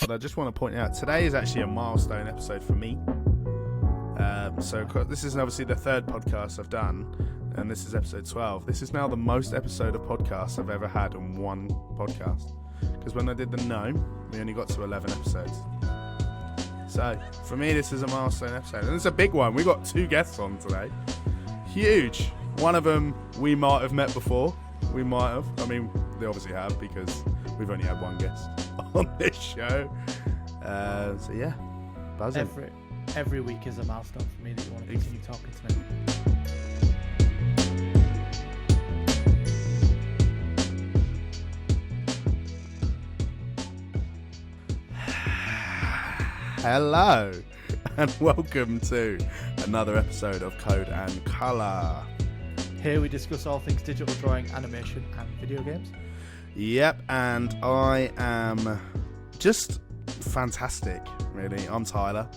Dodd, I just want to point out today is actually a milestone episode for me. So this is obviously the third podcast I've done, and this is episode 12. This is now the most episode of podcasts I've ever had on one podcast. Because when I did the Gnome, we only got to 11 episodes. So for me, this is a milestone episode, and it's a big one. We got 2 guests on today. Huge. One of them we might have met before. We might have. I mean, they obviously have because we've only had one guest on this show. So yeah, buzzing. Every week is a milestone for me that you want to continue talking to me. Hello, and welcome to another episode of Code and Colour. Here we discuss all things digital drawing, animation, and video games. Yep, and I am just fantastic, really. I'm Tyler.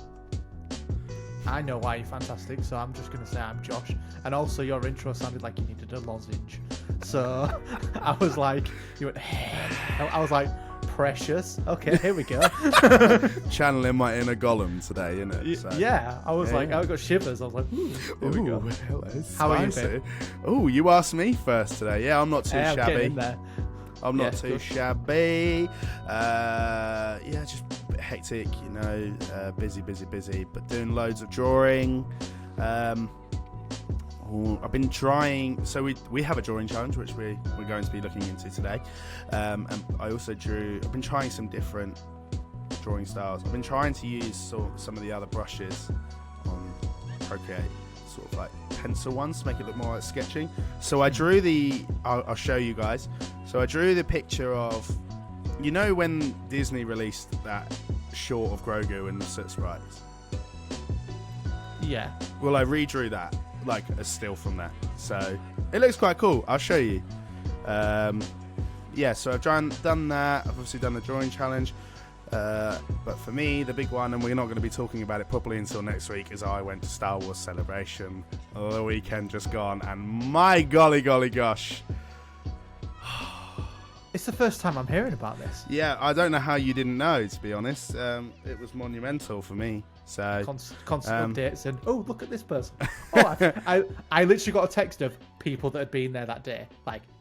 I know why you're fantastic, so I'm just going to say I'm Josh. And also, your intro sounded like you needed a lozenge. So I was like, you went, I was like, precious. Okay, here we go. Channeling my inner Gollum today, innit? So, yeah, I was like, I got shivers. I was like, here we go. Hello, How are you, babe? Oh, you asked me first today. Yeah, I'm not too shabby. In there. I'm not too shabby. Yeah, just a bit hectic, you know, busy, but doing loads of drawing. I've been trying, so we have a drawing challenge which we're going to be looking into today. And I also I've been trying some different drawing styles. I've been trying to use some of the other brushes on Procreate, sort of like pencil ones to make it look more like sketching. So I drew I'll show you guys. So I drew the picture of, you know, when Disney released that short of Grogu and the Soot Sprites? Yeah. Well, I redrew that, like a still from that. So it looks quite cool. I'll show you. Yeah, so I've done that. I've obviously done the drawing challenge. But for me, the big one, and we're not going to be talking about it properly until next week, is I went to Star Wars Celebration the weekend just gone, and my golly gosh. It's the first time I'm hearing about this. Yeah, I don't know how you didn't know, to be honest. It was monumental for me. So constant updates and, oh, look at this person. Oh, I literally got a text of people that had been there that day.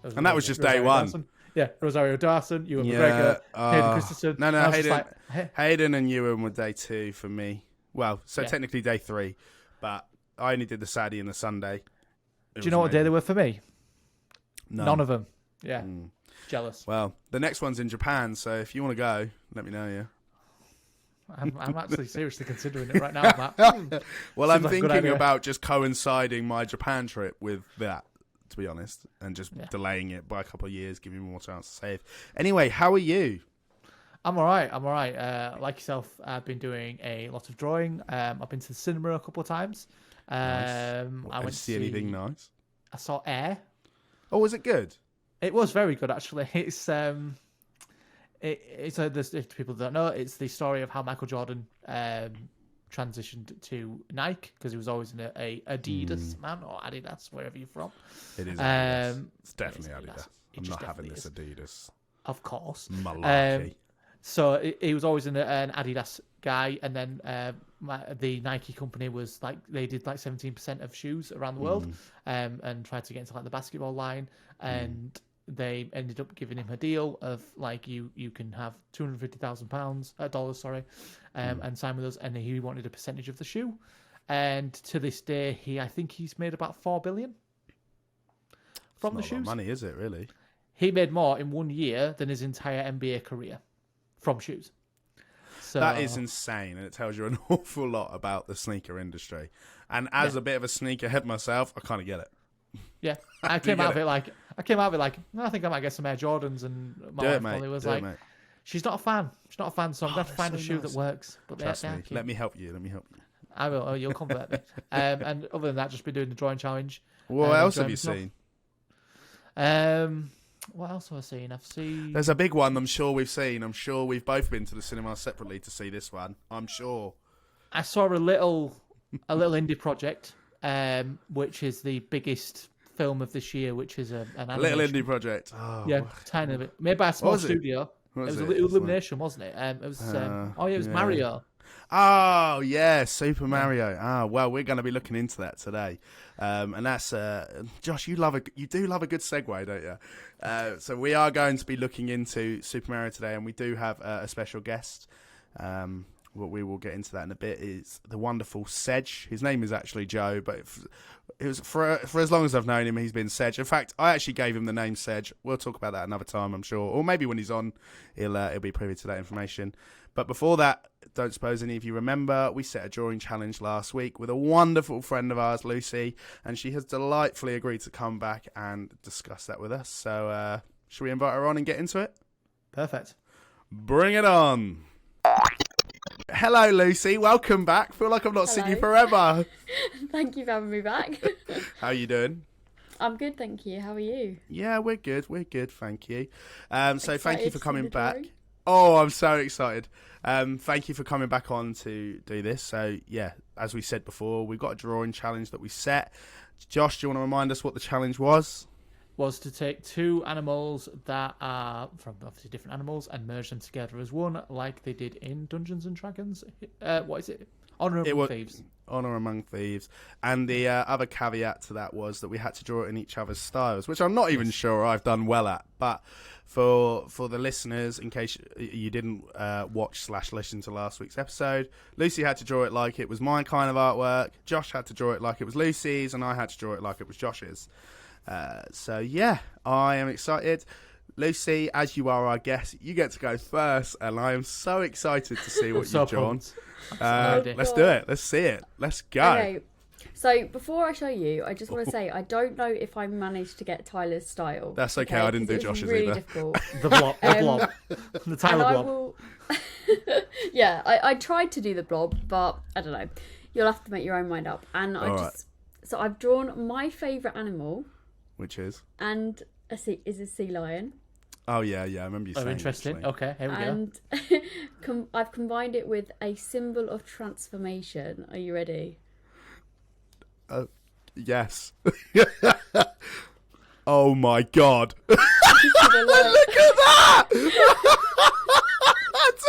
And that was just day one. Dawson. Yeah, Rosario Dawson, Ewan McGregor, Hayden Christensen. No, Hayden and Ewan were day 2 for me. Well, so technically day 3, but I only did the Saturday and the Sunday. Do you know what day they were for me? None of them. Yeah. Jealous. Well, the next one's in Japan, so if you want to go, let me know, yeah. I'm actually seriously considering it right now, Matt. Well, I'm thinking about just coinciding my Japan trip with that, to be honest, and just delaying it by a couple of years, giving me more chance to save. Anyway, how are you? I'm all right. Like yourself, I've been doing a lot of drawing. I've been to the cinema a couple of times. Nice. I went to see anything nice? I saw Air. Oh, was it good? It was very good, actually. It's if people don't know, it's the story of how Michael Jordan transitioned to Nike, because he was always in a Adidas man, or Adidas, wherever you're from. It is Adidas. It's definitely Adidas. I'm not having this Adidas. Of course. Malarkey. So he was always an Adidas guy, and then the Nike company was like, they did like 17% of shoes around the world, and tried to get into like the basketball line, and they ended up giving him a deal of like, you can have $250,000, and sign with us, and he wanted a percentage of the shoe. And to this day, I think he's made about $4 billion from the shoes. Not a lot of money, is it really? He made more in 1 year than his entire NBA career from shoes. So that is insane, and it tells you an awful lot about the sneaker industry. And as a bit of a sneakerhead myself, I kind of get it. Yeah, I came out of it like, I think I might get some Air Jordans, and my wife Molly was like, she's not a fan. So I'm going to find a shoe that works. But trust me. Let me help you. I will. Oh, you'll convert me. And other than that, just been doing the drawing challenge. What else have you seen? What else have I seen? I've seen. There's a big one. I'm sure we've seen. I'm sure we've both been to the cinema separately to see this one. I'm sure. I saw a little indie project, which is the biggest film of this year, which is an animation. Little indie project. Oh, yeah, tiny bit. Made by a small studio. What It was it? Illumination, wasn't it? It was. It was Mario. Oh yeah, Super Mario. Ah, well, we're going to be looking into that today, and that's Josh. You do love a good segue, don't you? So we are going to be looking into Super Mario today, and we do have a special guest. What we will get into that in a bit is the wonderful Sedge. His name is actually Joe, but it was for as long as I've known him, he's been Sedge. In fact, I actually gave him the name Sedge. We'll talk about that another time, I'm sure, or maybe when he's on, he'll be privy to that information. But before that, don't suppose any of you remember, we set a drawing challenge last week with a wonderful friend of ours, Lucy, and she has delightfully agreed to come back and discuss that with us. So, should we invite her on and get into it? Perfect. Bring it on. Hello, Lucy. Welcome back. Feel like I've not seen you forever. Thank you for having me back. How are you doing? I'm good, thank you. How are you? Yeah, we're good. We're good, thank you. So thank you for coming back. Drawing? Oh, I'm so excited. Thank you for coming back on to do this. So, yeah, as we said before, we've got a drawing challenge that we set. Josh, do you want to remind us what the challenge was? Was to take two animals that are from obviously different animals and merge them together as one, like they did in Dungeons and Dragons. What is it? Honor Among Thieves. Honor Among Thieves. And the other caveat to that was that we had to draw it in each other's styles, which I'm not even sure I've done well at. But for the listeners, in case you didn't watch/listen to last week's episode, Lucy had to draw it like it was my kind of artwork. Josh had to draw it like it was Lucy's, and I had to draw it like it was Josh's. So yeah, I am excited. Lucy, as you are our guest, you get to go first, and I am so excited to see what you've drawn. Let's do it. Let's see it. Let's go. Okay, so before I show you, I just want to say I don't know if I managed to get Tyler's style. That's okay. I didn't do Josh's really either. Difficult. The blob. The Tyler blob. Yeah, I tried to do the blob, but I don't know. You'll have to make your own mind up. And so I've drawn my favourite animal. Which is? And a sea lion. Oh, yeah, I remember you saying that. Interesting. Actually. Okay, here we go. And I've combined it with a symbol of transformation. Are you ready? Yes. Oh, my God. Look at that! That's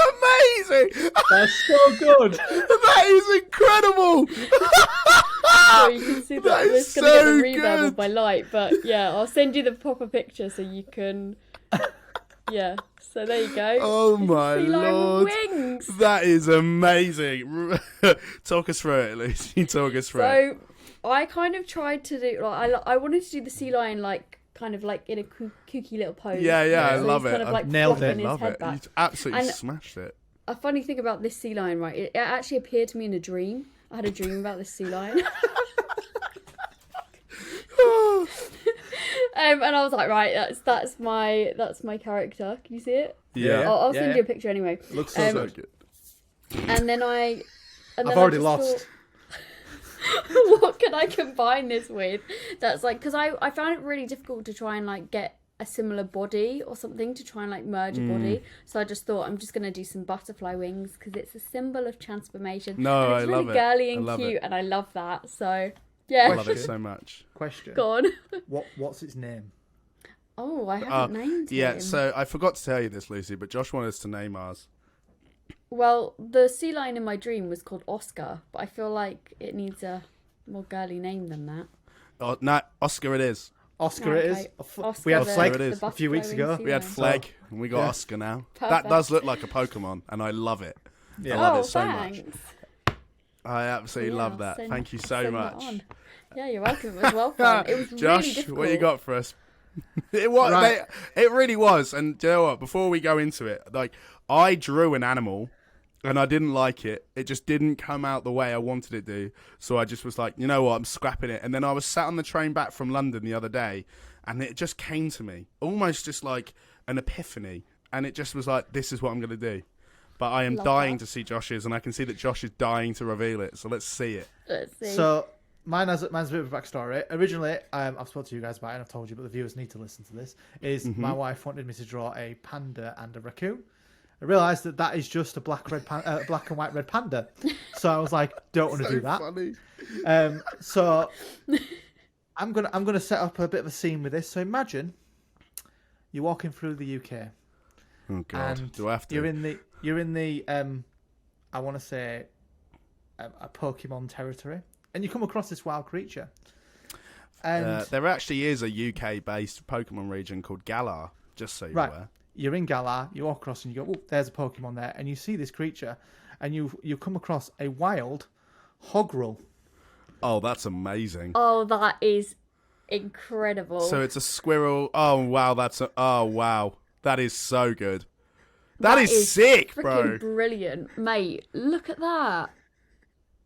amazing! That's so good! That is incredible! So you can see that it's going to get the reverb of my light, but yeah, I'll send you the proper picture so you can. Yeah, so there you go. Oh my lord! Wings. That is amazing. Talk us through it, Lucy. Talk us through it. So I kind of tried to do. I wanted to do the sea lion kind of like in a kooky little pose. Yeah, I so love it. Kind of like nailed it. Love it. You absolutely smashed it. A funny thing about this sea lion, right? It actually appeared to me in a dream. I had a dream about this sea lion. And I was like, right, that's my character. Can you see it? Yeah. I'll send you a picture anyway. Looks so good. And then I've already lost. What can I combine this with? That's like, because I found it really difficult to try and like get a similar body or something to try and like merge a body. So I just thought I'm just going to do some butterfly wings because it's a symbol of transformation. No, and it's really love girly it. and cute, and I love that. So yeah, I love it so much. Question. Go on. What's its name? Oh, I haven't named him. Yeah, so I forgot to tell you this, Lucy, but Josh wanted us to name ours. Well, the sea lion in my dream was called Oscar, but I feel like it needs a more girly name than that. Oh, no, Oscar it is. Oscar it is. Oscar, we had Fleg a few weeks ago. We had Fleg, and we got Oscar now. Perfect. That does look like a Pokemon, and I love it. Yeah. I love it so thanks. much. I absolutely love that. Thank you so much. Yeah, you're welcome. It was well fun. It was Josh, really difficult. what you got for us? It was. Right. It really was. And do you know what? Before we go into it, like I drew an animal, and I didn't like it. It just didn't come out the way I wanted it to. So I just was like, you know what? I'm scrapping it. And then I was sat on the train back from London the other day, and it just came to me, almost just like an epiphany. And it just was like, this is what I'm going to do. But I am dying to see Josh's, and I can see that Josh is dying to reveal it. So let's see it. Let's see. So mine's a bit of a backstory. Originally, I've spoken to you guys about it, and I've told you, but the viewers need to listen to this. My wife wanted me to draw a panda and a raccoon. I realised that is just a black and white red panda. So I was like, don't want to do that. Funny. So I'm gonna set up a bit of a scene with this. So imagine you're walking through the UK, Oh God, And do I have to? You're in the I want to say a Pokemon territory, and you come across this wild creature. And there actually is a UK-based Pokemon region called Galar, just so you're aware. You're in Galar, you walk across and you go, oh, there's a Pokemon there, and you see this creature, and you come across a wild Hogrull. Oh, that's amazing. Oh, that is incredible. So it's a squirrel. Oh wow, wow. That is so good. That is sick, bro. Brilliant, mate. Look at that.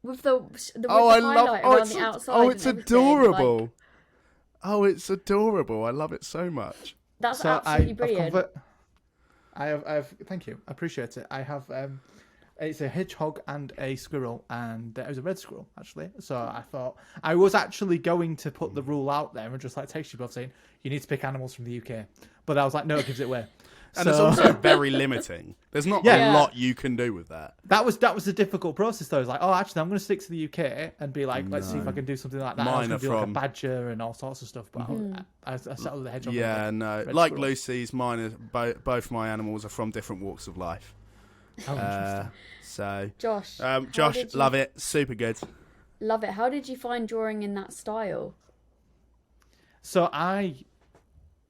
With the I highlight love. around the outside. Oh, it's and everything, adorable. like, Oh, it's adorable. I love it so much. that's absolutely brilliant. I have. Thank you. I appreciate it. I have. It's a hedgehog and a squirrel, and it was a red squirrel actually. So I thought I was actually going to put the rule out there and just like text you both saying you need to pick animals from the UK, but I was like, no, it gives it away. And it's also very limiting. There's not a lot you can do with that. That was the difficult process though. It was like, oh, actually, I'm going to stick to the UK and be like, let's see if I can do something like that. Mine I was going are to do like a from- badger and all sorts of stuff, but I settled the hedgehog. Yeah, no. red Like squirrel. Lucy's, mine are both my animals are from different walks of life. Oh, interesting. So, Josh, Josh, love it. Super good. love it. How did you find drawing in that style? So I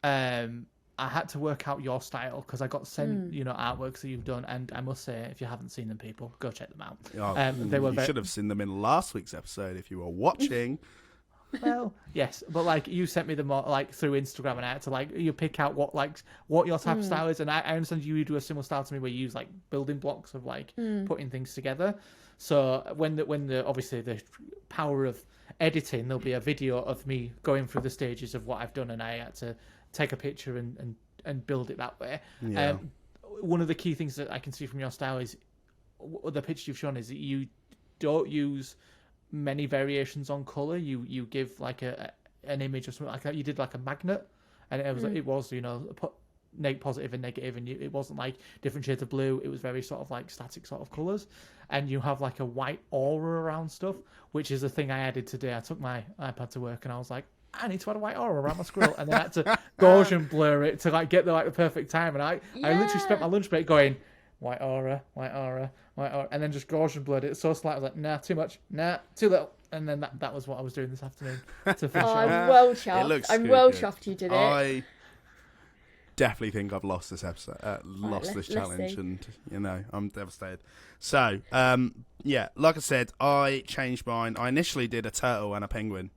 had to work out your style because I got sent, artworks that you've done, and I must say, if you haven't seen them, people, go check them out. Oh, They were you should have seen them in last week's episode if you were watching. Well, yes, but like you sent me them all, like through Instagram, and I had to like you pick out what your type of style is, and I understand you do a similar style to me where you use like building blocks of like putting things together. So when the obviously the power of editing, there'll be a video of me going through the stages of what I've done, and I had to take a picture and build it that way. Yeah. One of the key things that I can see from your style is the picture you've shown is that you don't use many variations on color. You give like an image or something like that. You did like a magnet, and it was positive and negative, and it wasn't like different shades of blue. It was very sort of like static sort of colors, and you have like a white aura around stuff, which is a thing I added today. I took my iPad to work and I was like, I need to add a white aura around my squirrel, and then I had to Gaussian blur it to like get the perfect time. And I literally spent my lunch break going white aura, white aura, white aura, and then just Gaussian blurred it so slight. I was like, nah, too much, nah, too little, and then that was what I was doing this afternoon to finish it. I'm well chuffed. I'm well chuffed you did it. I definitely think I've lost this episode, this let's challenge, see. and I'm devastated. So, like I said, I changed mine. I initially did a turtle and a penguin,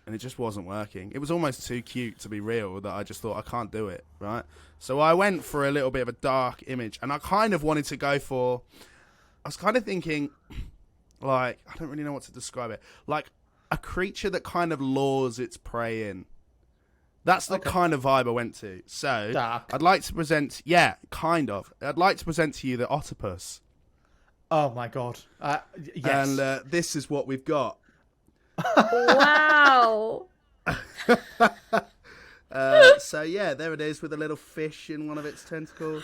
and it just wasn't working. It was almost too cute to be real that I just thought I can't do it, right? So I went for a little bit of a dark image, and I kind of wanted to go for, I was kind of thinking, like, I don't really know what to describe it, like a creature that kind of lures its prey in. That's the kind of vibe I went to. So Dark. I'd like to present, kind of. I'd like to present to you the octopus. Oh my god! Yes. And this is what we've got. Wow. So there it is with a little fish in one of its tentacles.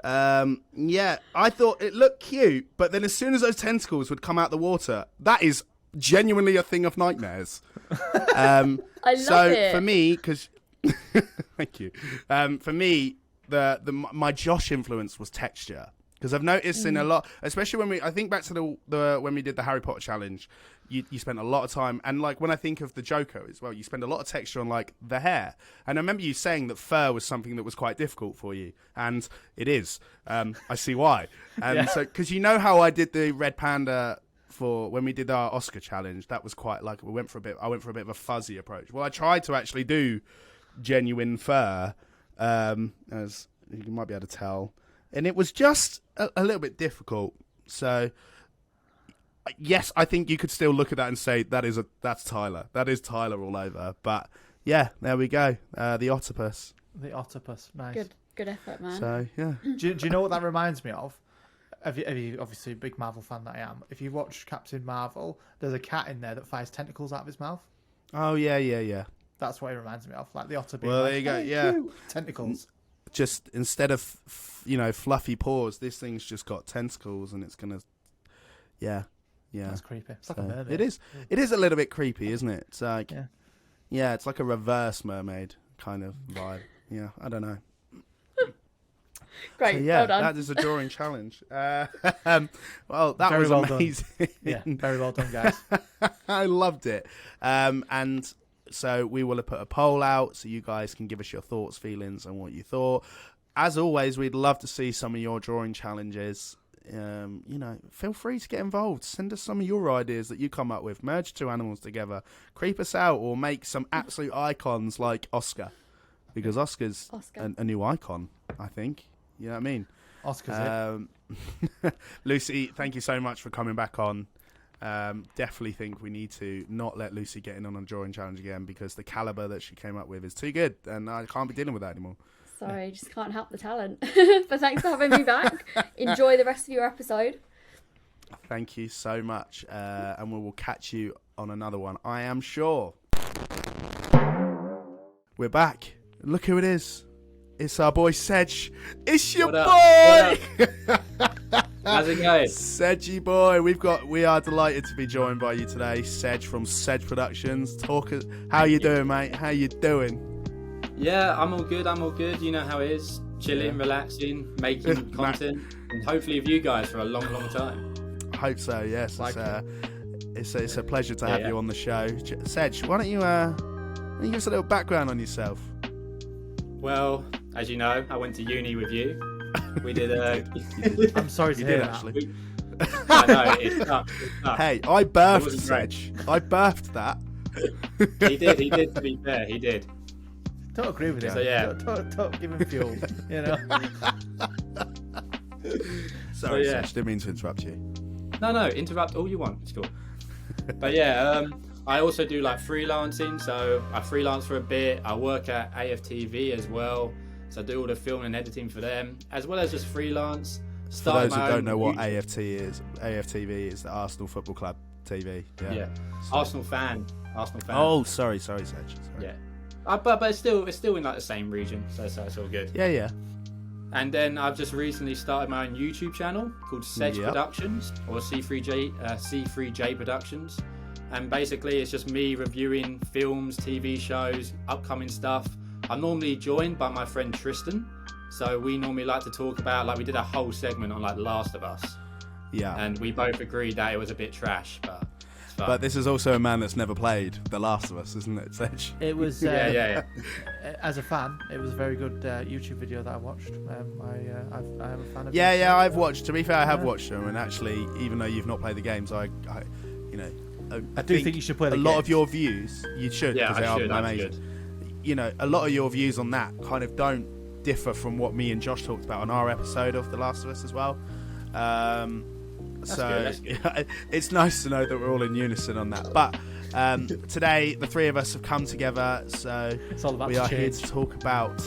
I thought it looked cute, but then as soon as those tentacles would come out the water, that is genuinely a thing of nightmares. I love it. For me, because thank you. For me, my Josh influence was texture. Because I've noticed in a lot, especially when I think back to the when we did the Harry Potter challenge, you spent a lot of time, and like when I think of the Joker as well, you spend a lot of texture on like the hair. And I remember you saying that fur was something that was quite difficult for you, and it is. I see why. And so because you know how I did the red panda for when we did our Oscar challenge, that was quite like I went for a bit of a fuzzy approach. Well, I tried to actually do genuine fur, as you might be able to tell. And it was just a little bit difficult. So, yes, I think you could still look at that and say that's Tyler. That is Tyler all over. But yeah, there we go. The octopus. The octopus, nice. Good effort, man. So yeah. Do you know what that reminds me of? Have you obviously a big Marvel fan that I am? If you watch Captain Marvel, there's a cat in there that fires tentacles out of his mouth. Oh yeah. That's what it reminds me of, like the otter being Well, like, there you go. "Hey, Yeah. cute," tentacles. Just instead of fluffy paws, this thing's just got tentacles, and it's gonna. Yeah. That's creepy. It's like a mermaid. It is. It is a little bit creepy, isn't it? It's like, Yeah. it's like a reverse mermaid kind of vibe. Yeah, I don't know. Great, So, yeah, well done. that is a drawing challenge. Well, that Very was well done. amazing. Yeah, very well done, guys. I loved it. And so we will put a poll out so you guys can give us your thoughts, feelings, and what you thought. As always, we'd love to see some of your drawing challenges. Feel free to get involved. Send us some of your ideas that you come up with. Merge two animals together. Creep us out or make some absolute icons like Oscar. Because Oscar's a new icon, I think. You know what I mean? Oscar's it. Lucy, thank you so much for coming back on. Definitely think we need to not let Lucy get in on a drawing challenge again because the caliber that she came up with is too good and I can't be dealing with that anymore. Sorry, just can't help the talent. But thanks for having me back. Enjoy the rest of your episode. Thank you so much. And we will catch you on another one, I am sure. We're back. Look who it is. It's our boy Sedge. It's your boy. How's it going? Sedgy boy. We are delighted to be joined by you today, Sedge from C3J Productions. How you doing, mate? How you doing? Yeah, I'm all good. You know how it is. Chilling, relaxing, making content, and hopefully with you guys for a long time. I hope so. Yes. It's a pleasure to have you on the show, Sedge. Why don't you give us a little background on yourself? Well, as you know, I went to uni with you. We did I'm sorry to hear that. Actually. I know, it's tough. Hey, I birthed Sedge. I birthed that. He did, to be fair, he did. Don't agree with him. So, yeah. Don't give him fuel, you know. Sorry, Sedge, didn't mean to interrupt you. No, interrupt all you want. It's cool. But yeah, I also do like freelancing, so I freelance for a bit. I work at AFTV as well, so I do all the filming and editing for them, as well as just freelance. For those who don't know what AFTV is the Arsenal Football Club TV. Yeah. Arsenal fan. Oh, sorry, Sedge. Sorry. Yeah, but it's still in like the same region, so it's all good. Yeah. And then I've just recently started my own YouTube channel called C3J Productions or C3J Productions. And basically it's just me reviewing films, TV shows, upcoming stuff. I'm normally joined by my friend Tristan. So we normally like to talk about, like we did a whole segment on like The Last of Us. Yeah. And we both agreed that it was a bit trash, but it's fun. But this is also a man that's never played The Last of Us, isn't it, Sedge? It was, yeah. As a fan, it was a very good YouTube video that I watched. I am a fan of Yeah, I've watched. To be fair, I have watched them, and actually, even though you've not played the games, I do think you should play the games. A lot of your views, you should, because they are amazing. You know, a lot of your views on that kind of don't differ from what me and Josh talked about on our episode of The Last of Us as well. That's good. It's nice to know that we're all in unison on that. But today, the three of us have come together, so we are here to talk about.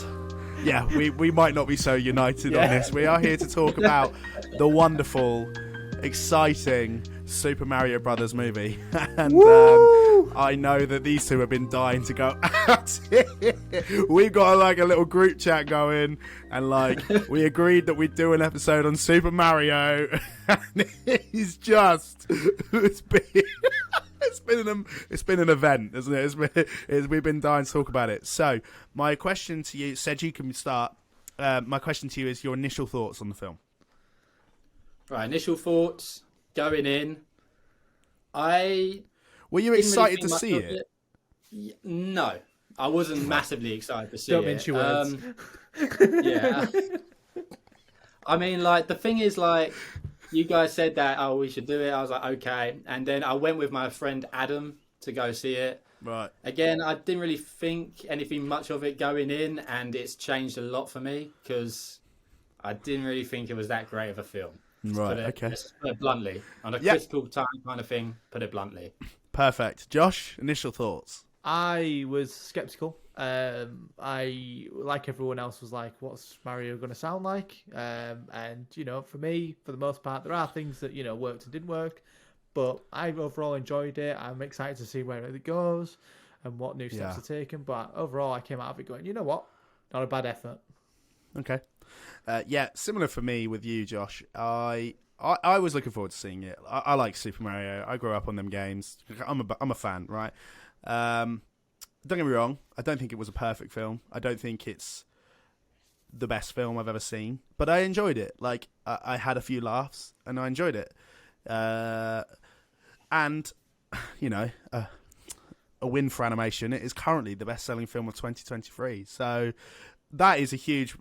Yeah, we might not be so united on this. We are here to talk about the wonderful, exciting Super Mario Brothers movie, and I know that these two have been dying to go out. We've got like a little group chat going, and like we agreed that we'd do an episode on Super Mario, and it's been an event, isn't it? We've been dying to talk about it. So my question to you, Sedge, you can start. My question to you is your initial thoughts on the film. Right, initial thoughts. Going in, were you excited to see it? No, I wasn't massively excited to see Don't it. mince your words. Yeah, I mean, like the thing is, like you guys said that, we should do it. I was like, okay, and then I went with my friend Adam to go see it. Right. Again, I didn't really think anything much of it going in, and it's changed a lot for me because I didn't really think it was that great of a film. Right, okay. Let's put it bluntly. On a critical time kind of thing, put it bluntly. Perfect. Josh, initial thoughts? I was sceptical. I, like everyone else, was like, what's Mario going to sound like? And, you know, for me, for the most part, there are things that, you know, worked and didn't work. But I overall enjoyed it. I'm excited to see where it goes and what new steps are taken. But overall, I came out of it going, you know what? Not a bad effort. Okay. Similar for me with you, Josh. I was looking forward to seeing it. I like Super Mario. I grew up on them games. I'm a fan, right? Don't get me wrong. I don't think it was a perfect film. I don't think it's the best film I've ever seen, but I enjoyed it. Like, I had a few laughs, and I enjoyed it. And, you know, a win for animation. It is currently the best-selling film of 2023. So that is huge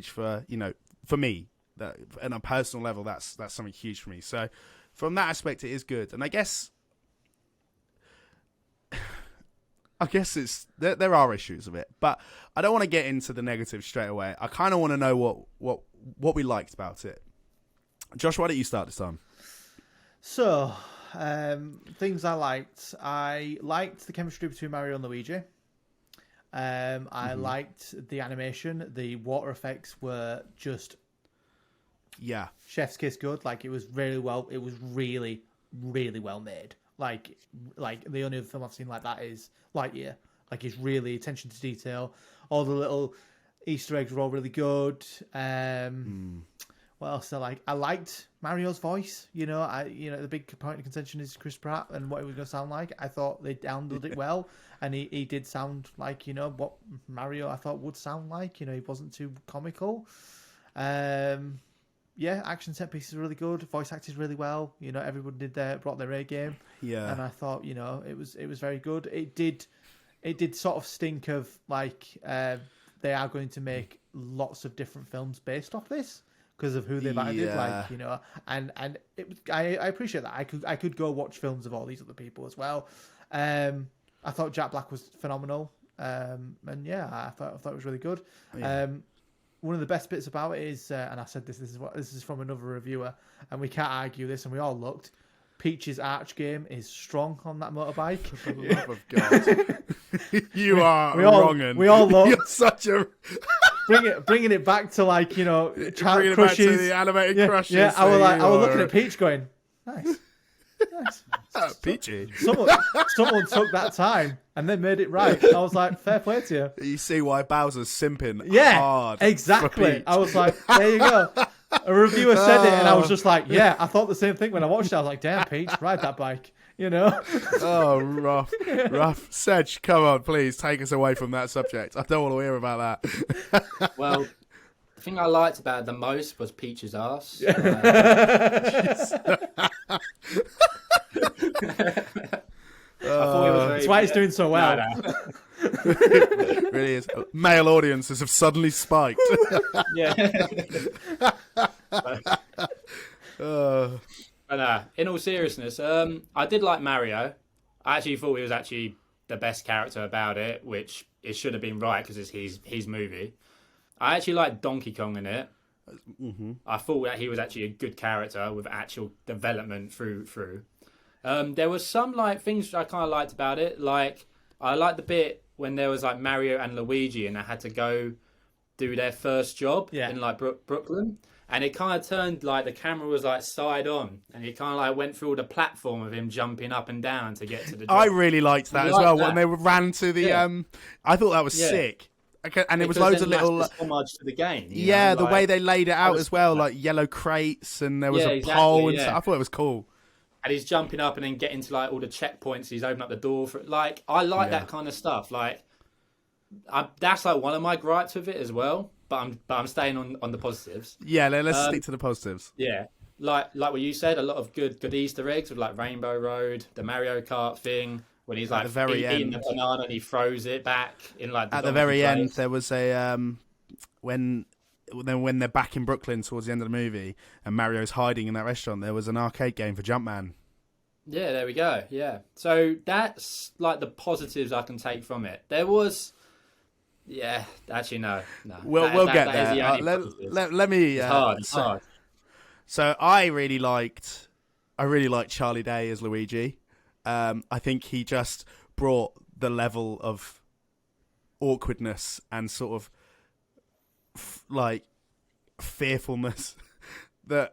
for, you know, for me. That, on a personal level, that's something huge for me. So from that aspect, it is good. And I guess it's there are issues with it, but I don't want to get into the negatives straight away. I kind of want to know what we liked about it. Josh, why don't you start this time? So, things I liked. I liked the chemistry between Mario and Luigi. I liked the animation. The water effects were just chef's kiss good. Like, it was really well. It was really, really well made. Like the only other film I've seen like that is Lightyear. Like, it's really attention to detail. All the little Easter eggs were all really good. What else? I liked Mario's voice. You know, the big point of contention is Chris Pratt and what it was going to sound like. I thought they handled it well, and he did sound like, you know, what Mario I thought would sound like. You know, he wasn't too comical. Yeah, action set pieces are really good. Voice acted really well. You know, everyone brought their A game. Yeah, and I thought, you know, it was very good. It did sort of stink of like they are going to make lots of different films based off this because of who they've added. Like, you know, and it was, I appreciate that. I could go watch films of all these other people as well. I thought Jack Black was phenomenal. And yeah, I thought it was really good. Yeah. One of the best bits about it is, and I said this is from another reviewer, and we can't argue this, and we all looked. Peach's arch game is strong on that motorbike. For the love of God, you are wrong. We all looked. You're such a bringing it back to, like, you know, bringing it back to the animated crushes. Yeah, I was looking at Peach going, nice. Peachy. Someone took that time and then made it right. I was like, fair play to you. You see why Bowser's simping hard. Exactly. I was like, there you go. A reviewer said it, and I was just like, yeah, I thought the same thing when I watched it. I was like, damn, Peach, ride that bike. You know? Oh, rough. Sedge, come on, please take us away from that subject. I don't want to hear about that. Well, the thing I liked about it the most was Peach's ass. That's why it's doing so well. No. It really is. Male audiences have suddenly spiked. Yeah. In all seriousness, I did like Mario. I actually thought he was actually the best character about it, which it should have been right because it's his movie. I actually liked Donkey Kong in it. Mm-hmm. I thought that he was actually a good character with actual development through. There was some like things I kind of liked about it. Like, I liked the bit when there was like Mario and Luigi and they had to go do their first job in like Brooklyn, and it kind of turned like the camera was like side on, and it kind of like went through the platform of him jumping up and down to get to the job. I really liked that as well when they ran to the. I thought that was sick. Okay, and it was loads of little homage to the game. Yeah, the way they laid it out as well, like yellow crates, and there was a pole and stuff. I thought it was cool. And he's jumping up and then getting to like all the checkpoints. He's opening up the door for like. I like that kind of stuff. Like, that's like one of my gripes with it as well. But I'm staying on the positives. Yeah, let's stick to the positives. Yeah, like what you said, a lot of good Easter eggs with like Rainbow Road, the Mario Kart thing. When he's like eating the banana and he throws it back in like at the very end, there was a when they're back in Brooklyn towards the end of the movie and Mario's hiding in that restaurant, there was an arcade game for Jumpman. Yeah, there we go. Yeah, so that's like the positives I can take from it. There was, actually no. We'll get there. Let me. It's hard. So I really liked Charlie Day as Luigi. I think he just brought the level of awkwardness and sort of like fearfulness that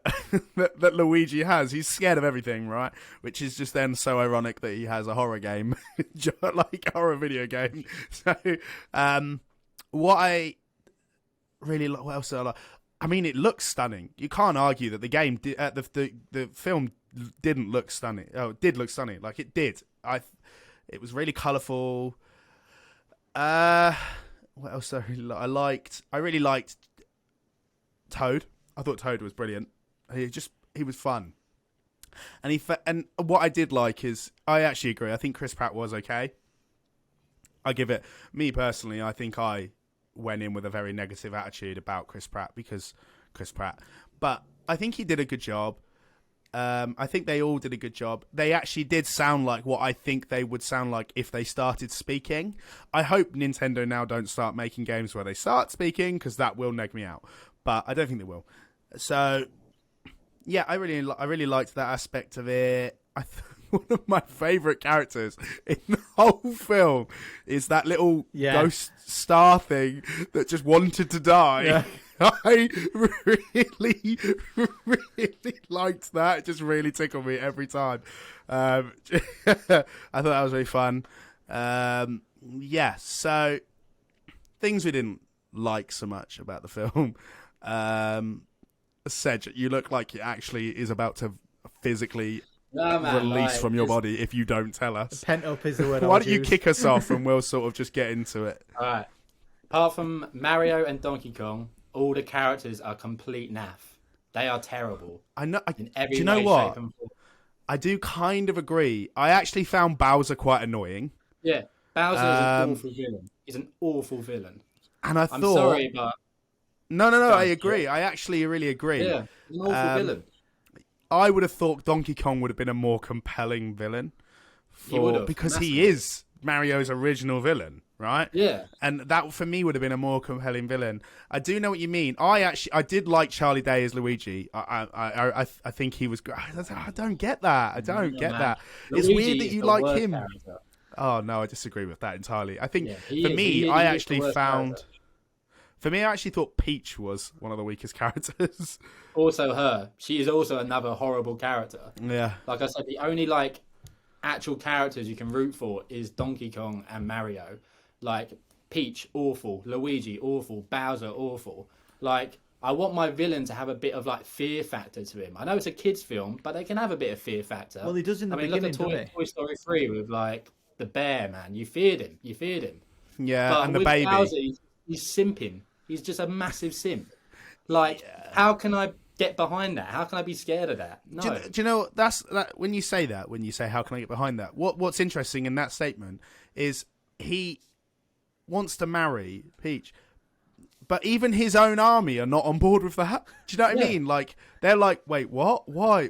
Luigi has. He's scared of everything, right? Which is just then so ironic that he has a horror game, like a horror video game. So, what I really like, what else do I like? I mean, it looks stunning. You can't argue that the game, the film didn't look stunning. Oh, it did look stunning. Like, it did. It was really colourful. What else do I really like? I really liked Toad. I thought Toad was brilliant. He was fun. And what I did like is, I actually agree. I think Chris Pratt was okay. I give it, me personally, I think I went in with a very negative attitude about Chris Pratt because Chris Pratt. But I think he did a good job. I think they all did a good job. They actually did sound like what I think they would sound like if they started speaking. I hope Nintendo now don't start making games where they start speaking, because that will neg me out. But I don't think they will. So, yeah, I really liked that aspect of it. One of my favourite characters in the whole film is that little ghost star thing that just wanted to die. Yeah. I really liked that. It just really tickled me every time. I thought that was really fun. So things we didn't like so much about the film. Sedge, you look like it actually is about to physically release from your body if you don't tell us. Pent up is the word. Why don't you kick us off and we'll sort of just get into it. All right. Apart from Mario and Donkey Kong, all the characters are complete naff. They are terrible. I know. In every do you know way, what? Shape, and form. I do kind of agree. I actually found Bowser quite annoying. Yeah, Bowser is an awful villain. He's an awful villain. And I'm sorry, but no. I agree. I actually really agree. Yeah, he's an awful villain. I would have thought Donkey Kong would have been a more compelling villain, because he is Mario's original villain, right? Yeah. And that for me would have been a more compelling villain. I do know what you mean. I did like Charlie Day as Luigi. I think he was great. I don't get that. It's weird that you like him. Character. Oh no, I disagree with that entirely. I think I actually thought Peach was one of the weakest characters. Also her. She is also another horrible character. Yeah. Like I said, the only actual characters you can root for is Donkey Kong and Mario. Like Peach, awful. Luigi, awful. Bowser, awful. Like, I want my villain to have a bit of fear factor to him. I know it's a kids' film, but they can have a bit of fear factor. Well, he does in the beginning, look at Toy Story 3 with the bear, man. You feared him. Yeah, but and the with baby. Bowser, he's simping. He's just a massive simp. How can I get behind that? How can I be scared of that? No. Do you know when you say how can I get behind that? What's interesting in that statement is he wants to marry Peach, but even his own army are not on board with that. Do you know what I mean? Like, they're like, wait, what? Why?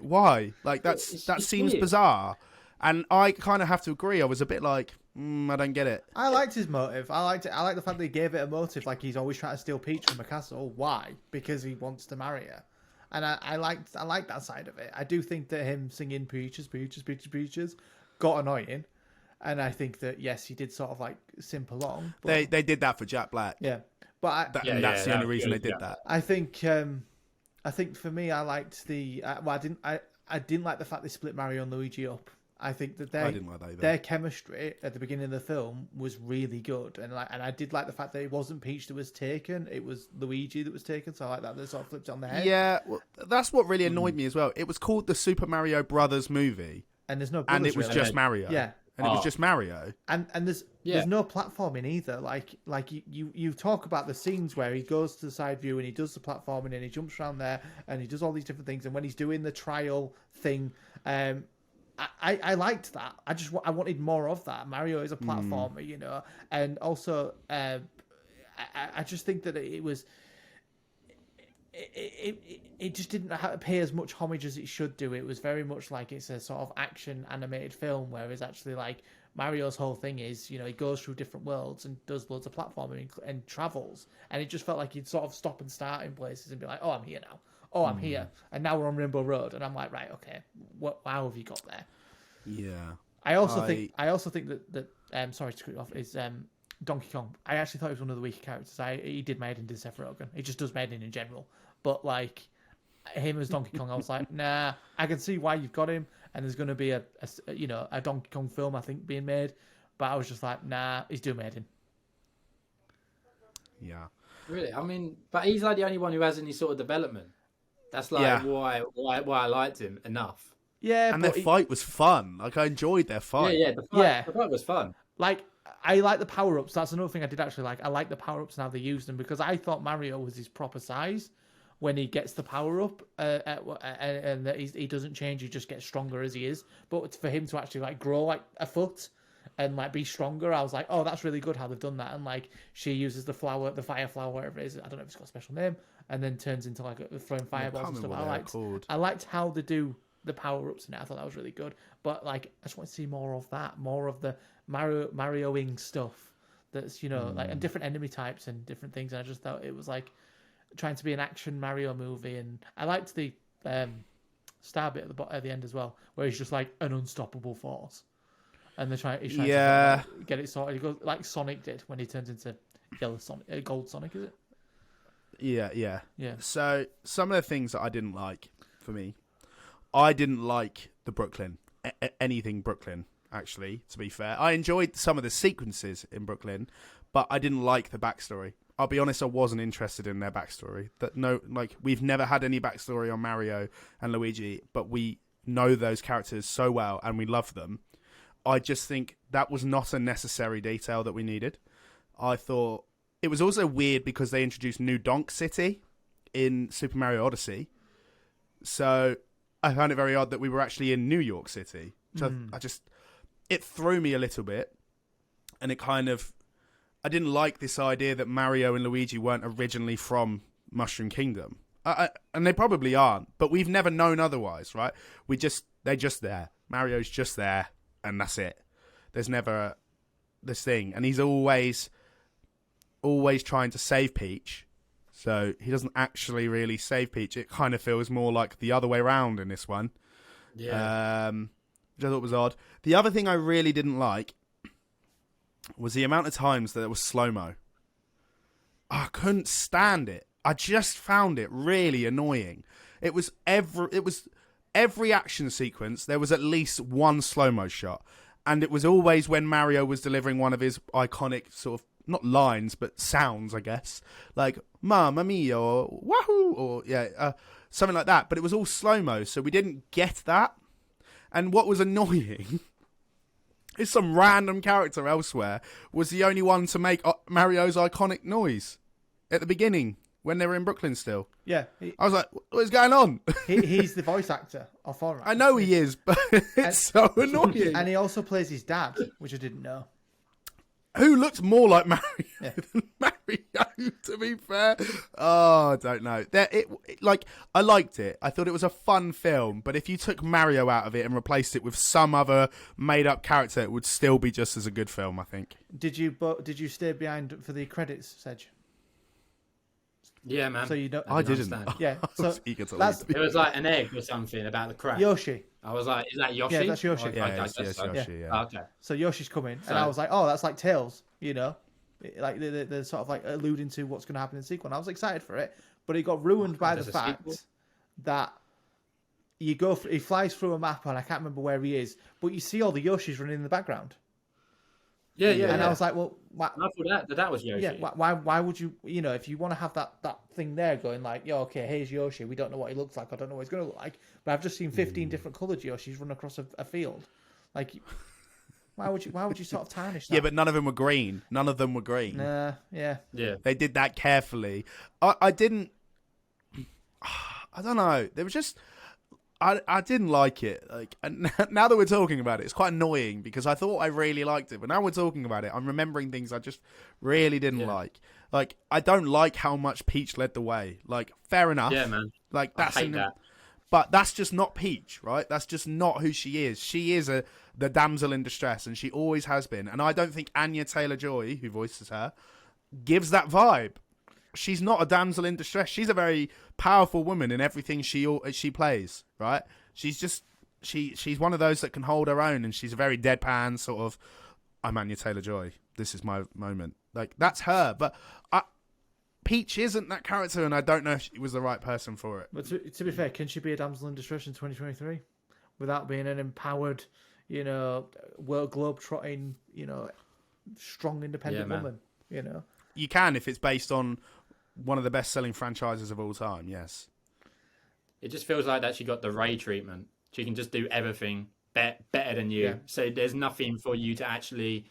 Like, that seems weird. Bizarre. And I kind of have to agree. I was a bit like, I don't get it. I liked his motive. I liked it. I like the fact that he gave it a motive. Like, he's always trying to steal Peach from a castle. Why? Because he wants to marry her. And I liked that side of it. I do think that him singing Peaches got annoying. And I think that, yes, he did sort of simp along. But they did that for Jack Black. Yeah. But that's the only reason they did that. I think for me, I liked I didn't like the fact they split Mario and Luigi up. I think that their chemistry at the beginning of the film was really good, and I did like the fact that it wasn't Peach that was taken; it was Luigi that was taken. So I like that they sort of flipped it on the head. Yeah, well, that's what really annoyed me as well. It was called the Super Mario Brothers movie, and there's no and it was really. just Mario. Yeah, and it was just Mario. And there's no platforming either. Like you talk about the scenes where he goes to the side view and he does the platforming and he jumps around there and he does all these different things. And when he's doing the trial thing, I liked that. I wanted more of that. Mario is a platformer, and also I just think that it was. It just didn't pay as much homage as it should do. It was very much like it's a sort of action animated film, whereas actually Mario's whole thing is, he goes through different worlds and does loads of platforming and travels, and it just felt like he'd sort of stop and start in places and be like, oh, I'm here now. Oh, I'm here, and now we're on Rainbow Road, and I'm like, right, okay, how have you got there? Yeah. I also think that sorry to cut you off, is Donkey Kong. I actually thought he was one of the weaker characters. He did Maiden to Seth Rogen. He just does Maiden in general. But him as Donkey Kong, I was like, nah. I can see why you've got him, and there's going to be a Donkey Kong film I think being made. But I was just like, nah, he's doing Maiden. Yeah. Really, I mean, but he's the only one who has any sort of development. That's why I liked him enough. Yeah, and their fight was fun. I enjoyed their fight. The fight was fun. I like the power-ups. That's another thing I did actually like. I like the power-ups and how they used them, because I thought Mario was his proper size, when he gets the power up, and that he doesn't change, he just gets stronger as he is. But for him to actually like grow like a foot and like be stronger, I was like, oh, that's really good how they've done that. And like she uses the fire flower, whatever it is, I don't know if it's got a special name, and then turns into like throwing fireballs and stuff. I liked how they do the power ups in it. I thought that was really good. But like, I just want to see more of that, more of the Marioing stuff. That's like, and different enemy types and different things. And I just thought it was like trying to be an action Mario movie. And I liked the star bit at the end as well, where he's just like an unstoppable force. And he's trying to get it sorted. He goes like Sonic did when he turns into yellow Sonic, gold Sonic, is it? Yeah. So some of the things that I didn't like, for me, I didn't like the Brooklyn, anything Brooklyn. Actually, to be fair, I enjoyed some of the sequences in Brooklyn, but I didn't like the backstory. I'll be honest, I wasn't interested in their backstory. We've never had any backstory on Mario and Luigi, but we know those characters so well and we love them. I just think that was not a necessary detail that we needed. I thought it was also weird because they introduced New Donk City in Super Mario Odyssey. So I found it very odd that we were actually in New York City. So it threw me a little bit, and I didn't like this idea that Mario and Luigi weren't originally from Mushroom Kingdom. And they probably aren't, but we've never known otherwise, right? They're just there. Mario's just there, and that's it. There's never this thing, and he's always trying to save Peach, so he doesn't actually really save Peach. It kind of feels more like the other way around in this one. Yeah. Which I thought was odd. The other thing I really didn't like was the amount of times that there was slow-mo. I couldn't stand it. I just found it really annoying. It was every action sequence, there was at least one slow-mo shot. And it was always when Mario was delivering one of his iconic sort of, not lines, but sounds, I guess. Like, Mamma Mia, or Wahoo, or something like that. But it was all slow-mo, so we didn't get that. And what was annoying is some random character elsewhere was the only one to make Mario's iconic noise at the beginning when they were in Brooklyn still. Yeah. I was like, what is going on? He's the voice actor of Forrest. I know he is, but it's so annoying. And he also plays his dad, which I didn't know. Who looks more like Mario than Mario, to be fair? Oh, I don't know. I liked it. I thought it was a fun film, but if you took Mario out of it and replaced it with some other made-up character, it would still be just as a good film, I think. Did you stay behind for the credits, Sedge? Yeah, man. So you don't. I didn't. Yeah. So it was like an egg or something about the crack. Yoshi. I was like, is that Yoshi? Yeah, that's Yoshi. It's Yoshi. Yeah. Okay. So Yoshi's coming, and I was like, oh, that's like Tails. Like they're sort of like alluding to what's going to happen in the sequel. And I was excited for it, but it got ruined by the fact that he flies through a map, and I can't remember where he is, but you see all the Yoshis running in the background. Yeah. And I was like, well, why? I thought that was Yoshi. Yeah, why would you, if you want to have that thing there going like, yeah, okay, here's Yoshi. We don't know what he looks like. I don't know what he's going to look like. But I've just seen 15 different coloured Yoshis run across a field. Like, why would you sort of tarnish that? Yeah, but none of them were green. Yeah. They did that carefully. I didn't. I don't know. There was just. I didn't like it. Like, and now that we're talking about it, it's quite annoying because I thought I really liked it, but now we're talking about it, I'm remembering things I just really didn't like. Like, I don't like how much Peach led the way. Like, fair enough. Yeah, man. Like, I hate that. But that's just not Peach, right? That's just not who she is. She is the damsel in distress, and she always has been. And I don't think Anya Taylor-Joy, who voices her, gives that vibe. She's not a damsel in distress. She's a very powerful woman in everything she plays, right? She's one of those that can hold her own, and she's a very deadpan sort of, I'm Anya Taylor-Joy. This is my moment. Like, that's her. But Peach isn't that character, and I don't know if she was the right person for it. But to be fair, can she be a damsel in distress in 2023 without being an empowered, world globe-trotting, strong, independent woman? You can if it's based on one of the best-selling franchises of all time, yes. It just feels like that she got the Ray treatment. She can just do everything better than you. Yeah. So there's nothing for you to actually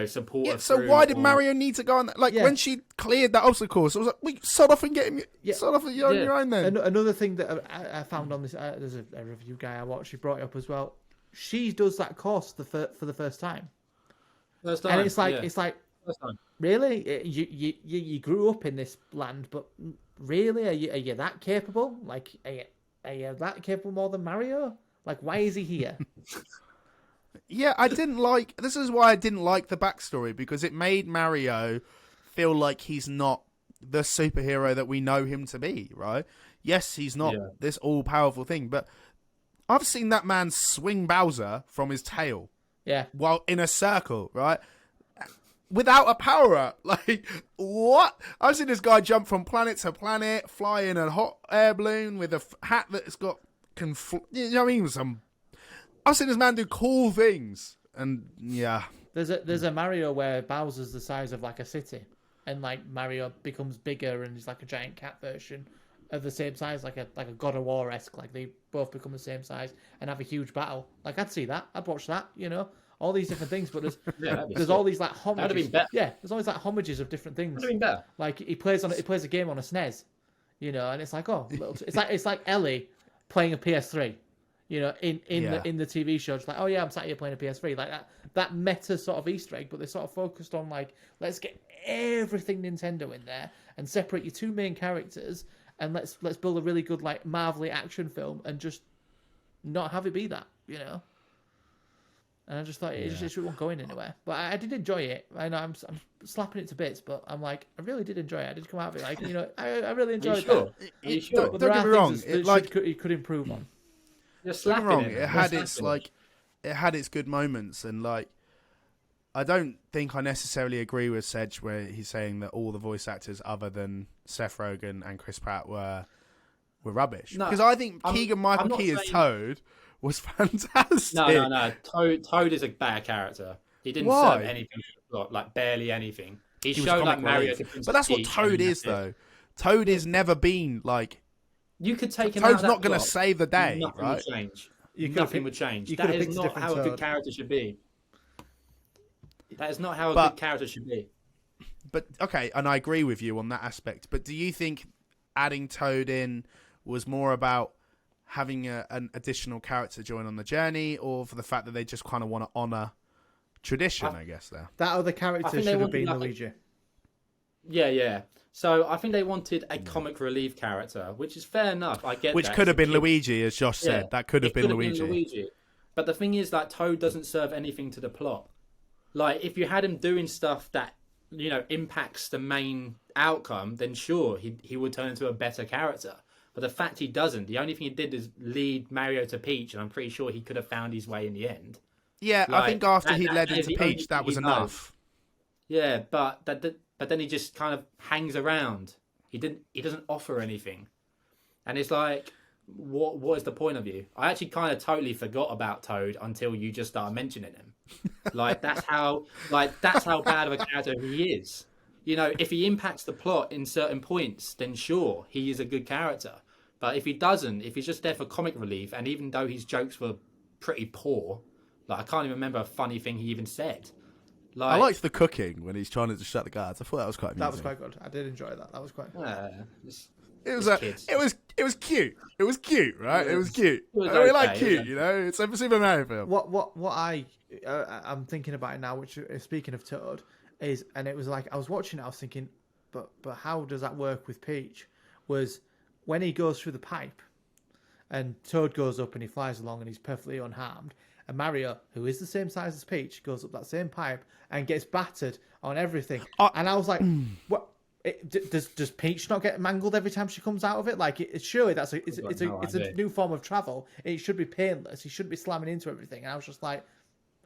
support Yeah, her so through, why did or- Mario need to go on that? Like, Yeah. when she cleared that obstacle course, I was like, we sod off and get him. Yeah. Sod off on your own then. Another thing that I found on this, there's a review guy I watched. He brought it up as well. She does that course for the first time, First time, and it's like First time. really, you grew up in this land, but really, are you that capable? Like, are you that capable more than Mario? Like, why is he here? Yeah, I didn't like. This is why I didn't like the backstory, because it made Mario feel like he's not the superhero that we know him to be. Right? Yes, he's not this all-powerful thing, but I've seen that man swing Bowser from his tail. Yeah. While in a circle, right? Without a power-up. Like, what? I've seen this guy jump from planet to planet, fly in a hot air balloon with a hat that's got... you know what I mean? I've seen this man do cool things. And, yeah. There's a Mario where Bowser's the size of, like, a city. And, like, Mario becomes bigger and he's like a giant cat version of the same size, like a God of War-esque. Like, they both become the same size and have a huge battle. Like, I'd see that. I'd watch that, all these different things, but there's all these like homages. That'd have been better. Yeah, there's always like homages of different things. That'd have been better. Like he plays a game on a SNES, and it's like it's like Ellie playing a PS3, in the TV show. It's like, oh yeah, I'm sat here playing a PS3, like that meta sort of Easter egg, but they sort of focused on like, let's get everything Nintendo in there and separate your two main characters and let's build a really good like Marvel-y action film and just not have it be that, And I just thought it just wasn't going anywhere. But I did enjoy it. I know I'm slapping it to bits, but I'm like, I really did enjoy it. I did come out of it like, I really enjoyed it. Are you sure? But Don't get me wrong. It could improve on. You're Don't get me slapping wrong. it. It had its good moments, and like, I don't think I necessarily agree with Sedge where he's saying that all the voice actors other than Seth Rogen and Chris Pratt were rubbish. No, because I think Keegan-Michael Key as Toad was fantastic. No. Toad is a better character. He didn't serve anything to the plot, like barely anything. He showed like Mario. But that's what Toad is, though. Toad has never been like. You could take him. Toad's not going to save the day, nothing right? Would change. You nothing would change. That is not how a good character should be. That is not how a good character should be. But okay, and I agree with you on that aspect. But do you think adding Toad in was more about having an additional character join on the journey, or for the fact that they just kind of want to honour tradition, I guess, there? That other character should have been Luigi. Yeah. So I think they wanted a comic relief character, which is fair enough. I get which that. Could have been Luigi, as Josh said. That could have been Luigi. But the thing is that Toad doesn't serve anything to the plot. Like, if you had him doing stuff that, impacts the main outcome, then sure, he would turn into a better character. But the fact he doesn't, the only thing he did is lead Mario to Peach, and I'm pretty sure he could have found his way in the end. Yeah, I think after he led into Peach, that was enough. Yeah, but then he just kind of hangs around. He doesn't offer anything, and it's like, what is the point of you? I actually kind of totally forgot about Toad until you just started mentioning him. Like that's how bad of a character he is. If he impacts the plot in certain points, then sure, he is a good character. But if he doesn't, if he's just there for comic relief, and even though his jokes were pretty poor, like I can't even remember a funny thing he even said. Like, I liked the cooking when he's trying to shut the guards. I thought that was quite amusing. That was quite good. I did enjoy that. That was quite good. It was cute. It was cute, right? It was cute. We like cute, It's a Super Mario film. What I'm thinking about it now, which speaking of Toad, is, and it was like I was watching it, I was thinking, but how does that work with Peach? Was when he goes through the pipe, and Toad goes up and he flies along and he's perfectly unharmed, and Mario, who is the same size as Peach, goes up that same pipe and gets battered on everything, and I was like, what? Does Peach not get mangled every time she comes out of it? Like, surely it's a new form of travel. It should be painless. He shouldn't be slamming into everything. And I was just like,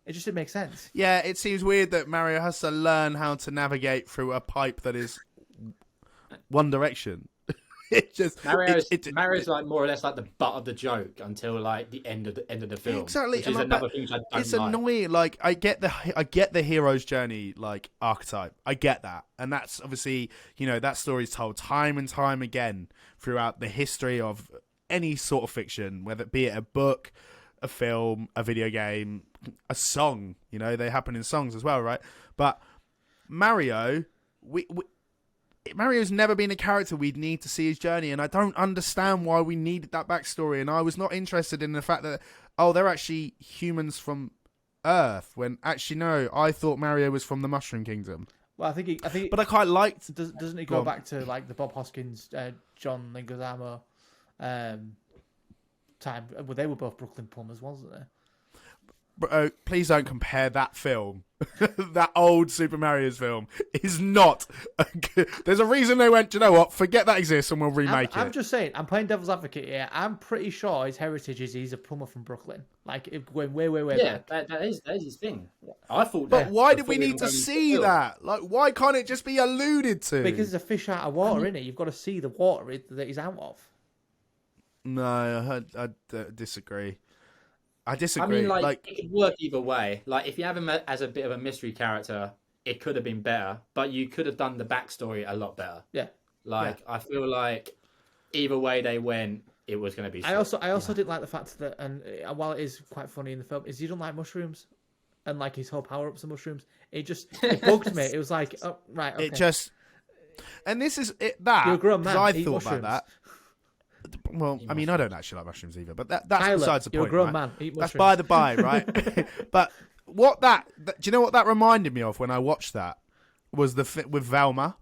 it just didn't make sense. Yeah, it seems weird that Mario has to learn how to navigate through a pipe that is one direction. Mario's like more or less like the butt of the joke until like the end of the film. Exactly, which is another thing I don't it's annoying. Like I get the hero's journey like archetype. I get that, and that's obviously that story's told time and time again throughout the history of any sort of fiction, whether it be a book, a film, a video game, a song. You know, they happen in songs as well, right? But Mario, Mario's never been a character we'd need to see his journey, and I don't understand why we needed that backstory. And I was not interested in the fact that, oh, they're actually humans from Earth, when actually no, I thought Mario was from the Mushroom Kingdom. Well, I think, but I quite liked. Doesn't it go back to like the Bob Hoskins, John Leguizamo time? Well, they were both Brooklyn plumbers, wasn't they? Bro, please don't compare that film. That old Super Mario's film is not. There's a reason they went, you know what? Forget that exists and we'll remake it. I'm just saying, I'm playing devil's advocate here. I'm pretty sure his heritage is he's a plumber from Brooklyn. Like, going way back. Yeah, that is his thing. I thought. But why did we need to see that? Like, why can't it just be alluded to? Because it's a fish out of water, innit? You've got to see the water that he's out of. No, I disagree. I disagree. I mean, like, it could work either way. Like, if you have him as a bit of a mystery character, it could have been better, but you could have done the backstory a lot better. Yeah. Like, I feel like either way they went, it was going to be sick. I also didn't like the fact that, and while it is quite funny in the film, is he don't like mushrooms, and like his whole power ups are mushrooms. It bugged me. It was like, oh right, okay. It just, and this is it. That you're a grown man. I Eat thought mushrooms. about that. Well, I mean, I don't actually like mushrooms either, but that's Tyler, besides the point. You're a grown right? man. Eat mushrooms. That's by the by, right? But do you know what that reminded me of when I watched that? Was with Velma,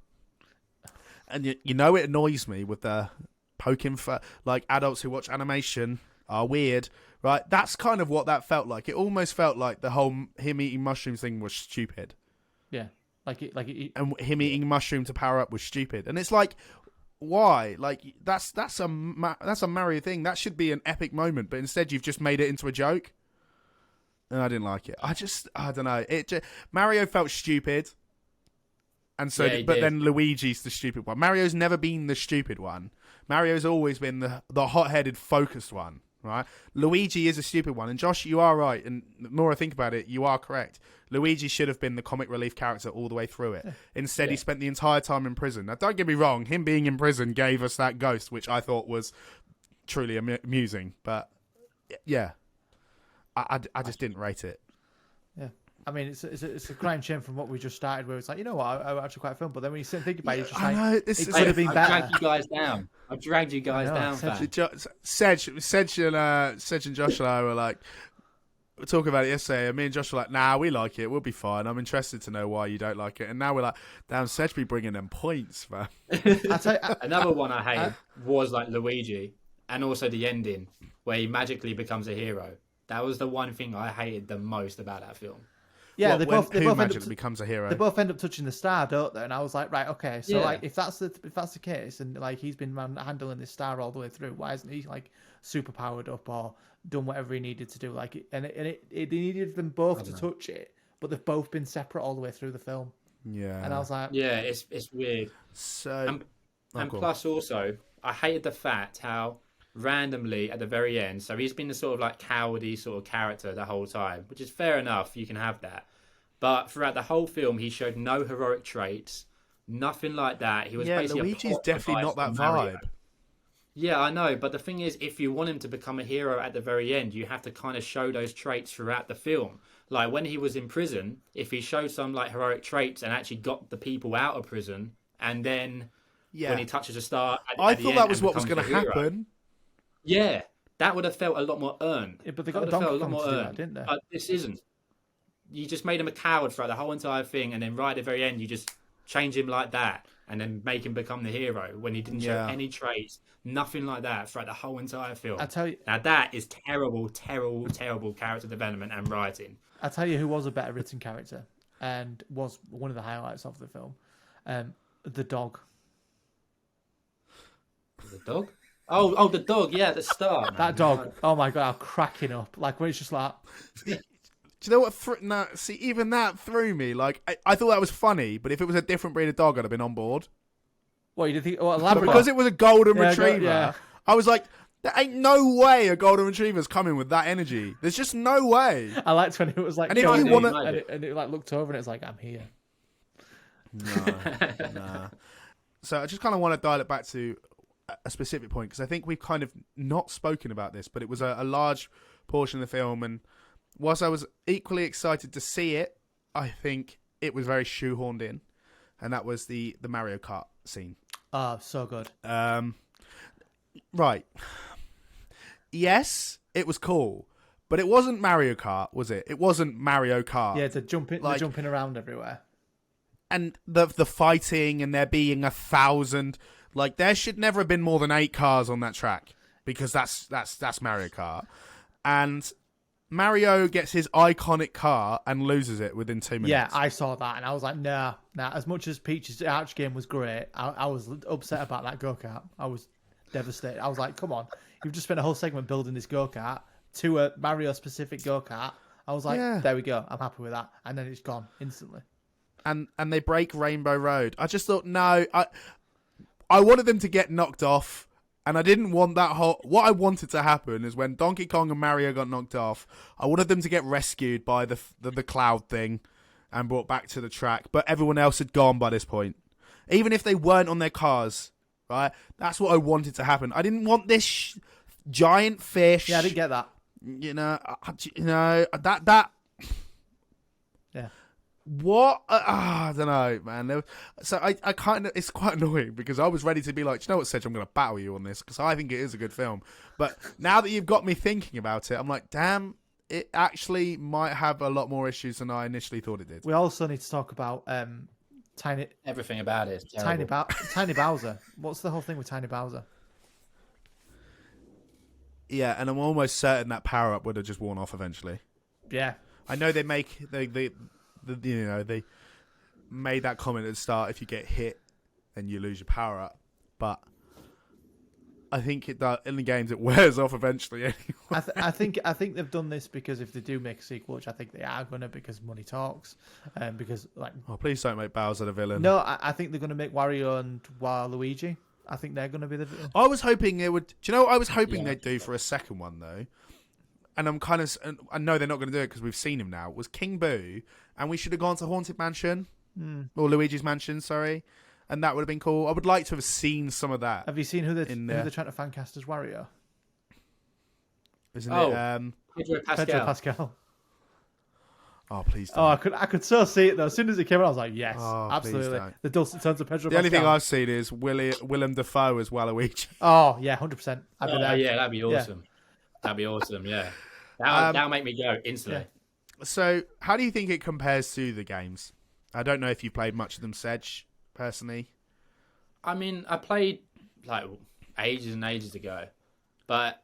and you know it annoys me with the poking for like adults who watch animation are weird, right? That's kind of what that felt like. It almost felt like the whole him eating mushrooms thing was stupid. Yeah, and him eating mushroom to power up was stupid, and it's like. Why? Like that's a Mario thing. That should be an epic moment, but instead you've just made it into a joke. And I didn't like it. I don't know. Mario felt stupid, and so then Luigi's the stupid one. Mario's never been the stupid one. Mario's always been the hot-headed, focused one. Right? Luigi is a stupid one, and Josh, you are right. And the more I think about it, you are correct. Luigi should have been the comic relief character all the way through it. Instead, he spent the entire time in prison. Now, don't get me wrong, him being in prison gave us that ghost, which I thought was truly amusing. But yeah, I just didn't rate it. Yeah. I mean, it's a crime shame from what we just started, where it's like, you know what, I actually quite fun. But then when you sit and think about it, it's just like, it could have been better. I've dragged you guys down. Sedge and Josh and I were like, we were talking about it yesterday, and me and Josh were like, nah, we like it, we'll be fine. I'm interested to know why you don't like it. And now we're like, damn, Sedge be bringing them points, man. Another one I hated was like Luigi, and also the ending, where he magically becomes a hero. That was the one thing I hated the most about that film. Yeah, they both magically becomes a hero. They both end up touching the star, don't they? And I was like, right, okay. So like, if that's the case, and like he's been handling this star all the way through, why isn't he like super powered up or done whatever he needed to do? Like, it needed them both to touch it, but they've both been separate all the way through the film. Yeah, and I was like, yeah, it's weird. So, and plus also, I hated the fact how randomly at the very end, so he's been the sort of like cowardly sort of character the whole time, which is fair enough, you can have that, but throughout the whole film he showed no heroic traits, nothing like that. He was basically Luigi's definitely not that vibe. Yeah, I know, but the thing is, if you want him to become a hero at the very end, you have to kind of show those traits throughout the film. Like when he was in prison, if he showed some like heroic traits and actually got the people out of prison, and then when he touches a star, I thought that was what was going to happen. Yeah, that would have felt a lot more earned. Yeah, but they got a lot more earned, that, didn't they? But this isn't. You just made him a coward throughout the whole entire thing, and then right at the very end, you just change him like that, and then make him become the hero when he didn't show any traits, nothing like that throughout the whole entire film. I tell you, now that is terrible character development and writing. I tell you, who was a better written character and was one of the highlights of the film, the dog. The dog. Oh, the dog, yeah, at the start. That dog, oh my God, I'm cracking up. Like, when it's just like... Do you know what? See, even that threw me. Like, I thought that was funny, but if it was a different breed of dog, I'd have been on board. What, you didn't think... What, a Labrador? Because it was a golden retriever, I was like, there ain't no way a golden retriever's coming with that energy. There's just no way. I liked when it was like... And if you want and it like looked over and it's like, I'm here. Nah. So I just kind of want to dial it back to a specific point, because I think we've kind of not spoken about this, but it was a large portion of the film, and whilst I was equally excited to see it, I think it was very shoehorned in, and that was the Mario Kart scene. Oh, so good. Right. Yes, it was cool, but it wasn't Mario Kart, was it? It wasn't Mario Kart. Yeah, they're jumping around everywhere. And the fighting and there being 1,000, like there should never have been more than 8 cars on that track because that's Mario Kart. And Mario gets his iconic car and loses it within 2 minutes. Yeah, I saw that and I was like, nah. As much as Peach's Arch game was great, I was upset about that go-kart. I was devastated. I was like, come on, you've just spent a whole segment building this go-kart to a Mario-specific go-kart. I was like, There we go. I'm happy with that. And then it's gone instantly. And they break Rainbow Road. I just thought, no, I wanted them to get knocked off, and I didn't want that whole... What I wanted to happen is when Donkey Kong and Mario got knocked off, I wanted them to get rescued by the cloud thing and brought back to the track, but everyone else had gone by this point. Even if they weren't on their cars, right? That's what I wanted to happen. I didn't want this giant fish... Yeah, I didn't get that. That... Yeah. What? I don't know, man. So I kind of... It's quite annoying because I was ready to be like, do you know what, Sedge? I'm going to battle you on this because I think it is a good film. But now that you've got me thinking about it, I'm like, damn, it actually might have a lot more issues than I initially thought it did. We also need to talk about Tiny... Everything about it is terrible. Tiny Bowser. What's the whole thing with Tiny Bowser? Yeah, and I'm almost certain that power-up would have just worn off eventually. Yeah. I know they make... They made that comment at the start, if you get hit, then you lose your power up. But I think in the games it wears off eventually anyway. I think they've done this because if they do make a sequel, which I think they are going to, because money talks, because like... Oh, please don't make Bowser the villain. No, I think they're going to make Wario and Waluigi. I think they're going to be the... I was hoping it would... Do you know what I was hoping they'd do for a second one, though? And I'm kind of... I know they're not going to do it because we've seen him now. Was King Boo, and we should have gone to Haunted Mansion. Or Luigi's Mansion, sorry. And that would have been cool. I would like to have seen some of that. Have you seen who they're trying to fan cast as Wario? Isn't it... Pedro Pascal. Oh, please don't. Oh, I could so see it, though. As soon as it came out, I was like, yes, absolutely. The dulcet tones of Pedro Pascal. The only thing I've seen is Willem Dafoe as Waluigi. Oh, yeah, 100%. Yeah, that'd be awesome. Yeah. That'd be awesome, yeah. That'll make me go instantly. Yeah. So, how do you think it compares to the games? I don't know if you played much of them, Sedge, personally. I mean, I played like ages and ages ago, but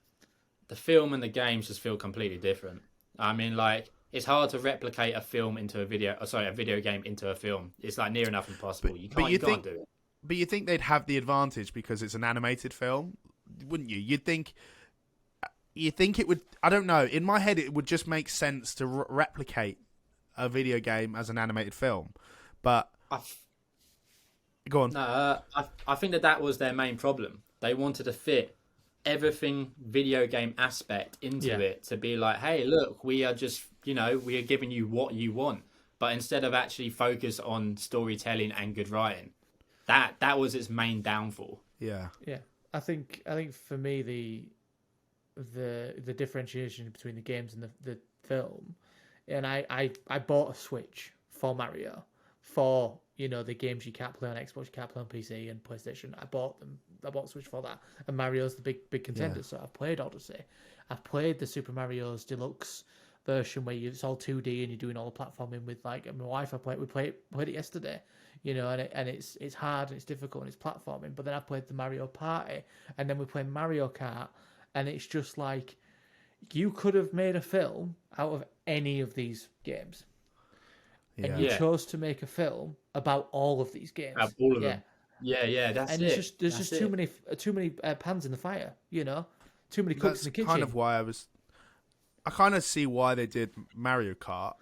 the film and the games just feel completely different. I mean, like, it's hard to replicate a film into a video game into a film. It's like near enough impossible. You can't do it. But you think they'd have the advantage because it's an animated film, wouldn't you? You think it would... I don't know. In my head, it would just make sense to replicate a video game as an animated film. But... Go on. No, I think that was their main problem. They wanted to fit everything video game aspect into it to be like, hey, look, we are just, we are giving you what you want. But instead of actually focus on storytelling and good writing, that was its main downfall. Yeah. Yeah. I think for me, the differentiation between the games and the film, and I bought a Switch for Mario, for the games you can't play on Xbox, you can't play on PC and PlayStation. I bought a Switch for that, and Mario's the big contender. So I've played Odyssey, I've played the Super Mario's Deluxe version where it's all 2D and you're doing all the platforming with my wife. We played it yesterday, and it's hard and it's difficult and it's platforming. But then I played the Mario Party, and then we played Mario Kart, and it's just like you could have made a film out of any of these games. Yeah. And you chose to make a film about all of these games. All of them. Yeah, that's and it. There's just too many pans in the fire, too many cooks in the kitchen. Kind of why I kind of see why they did Mario Kart,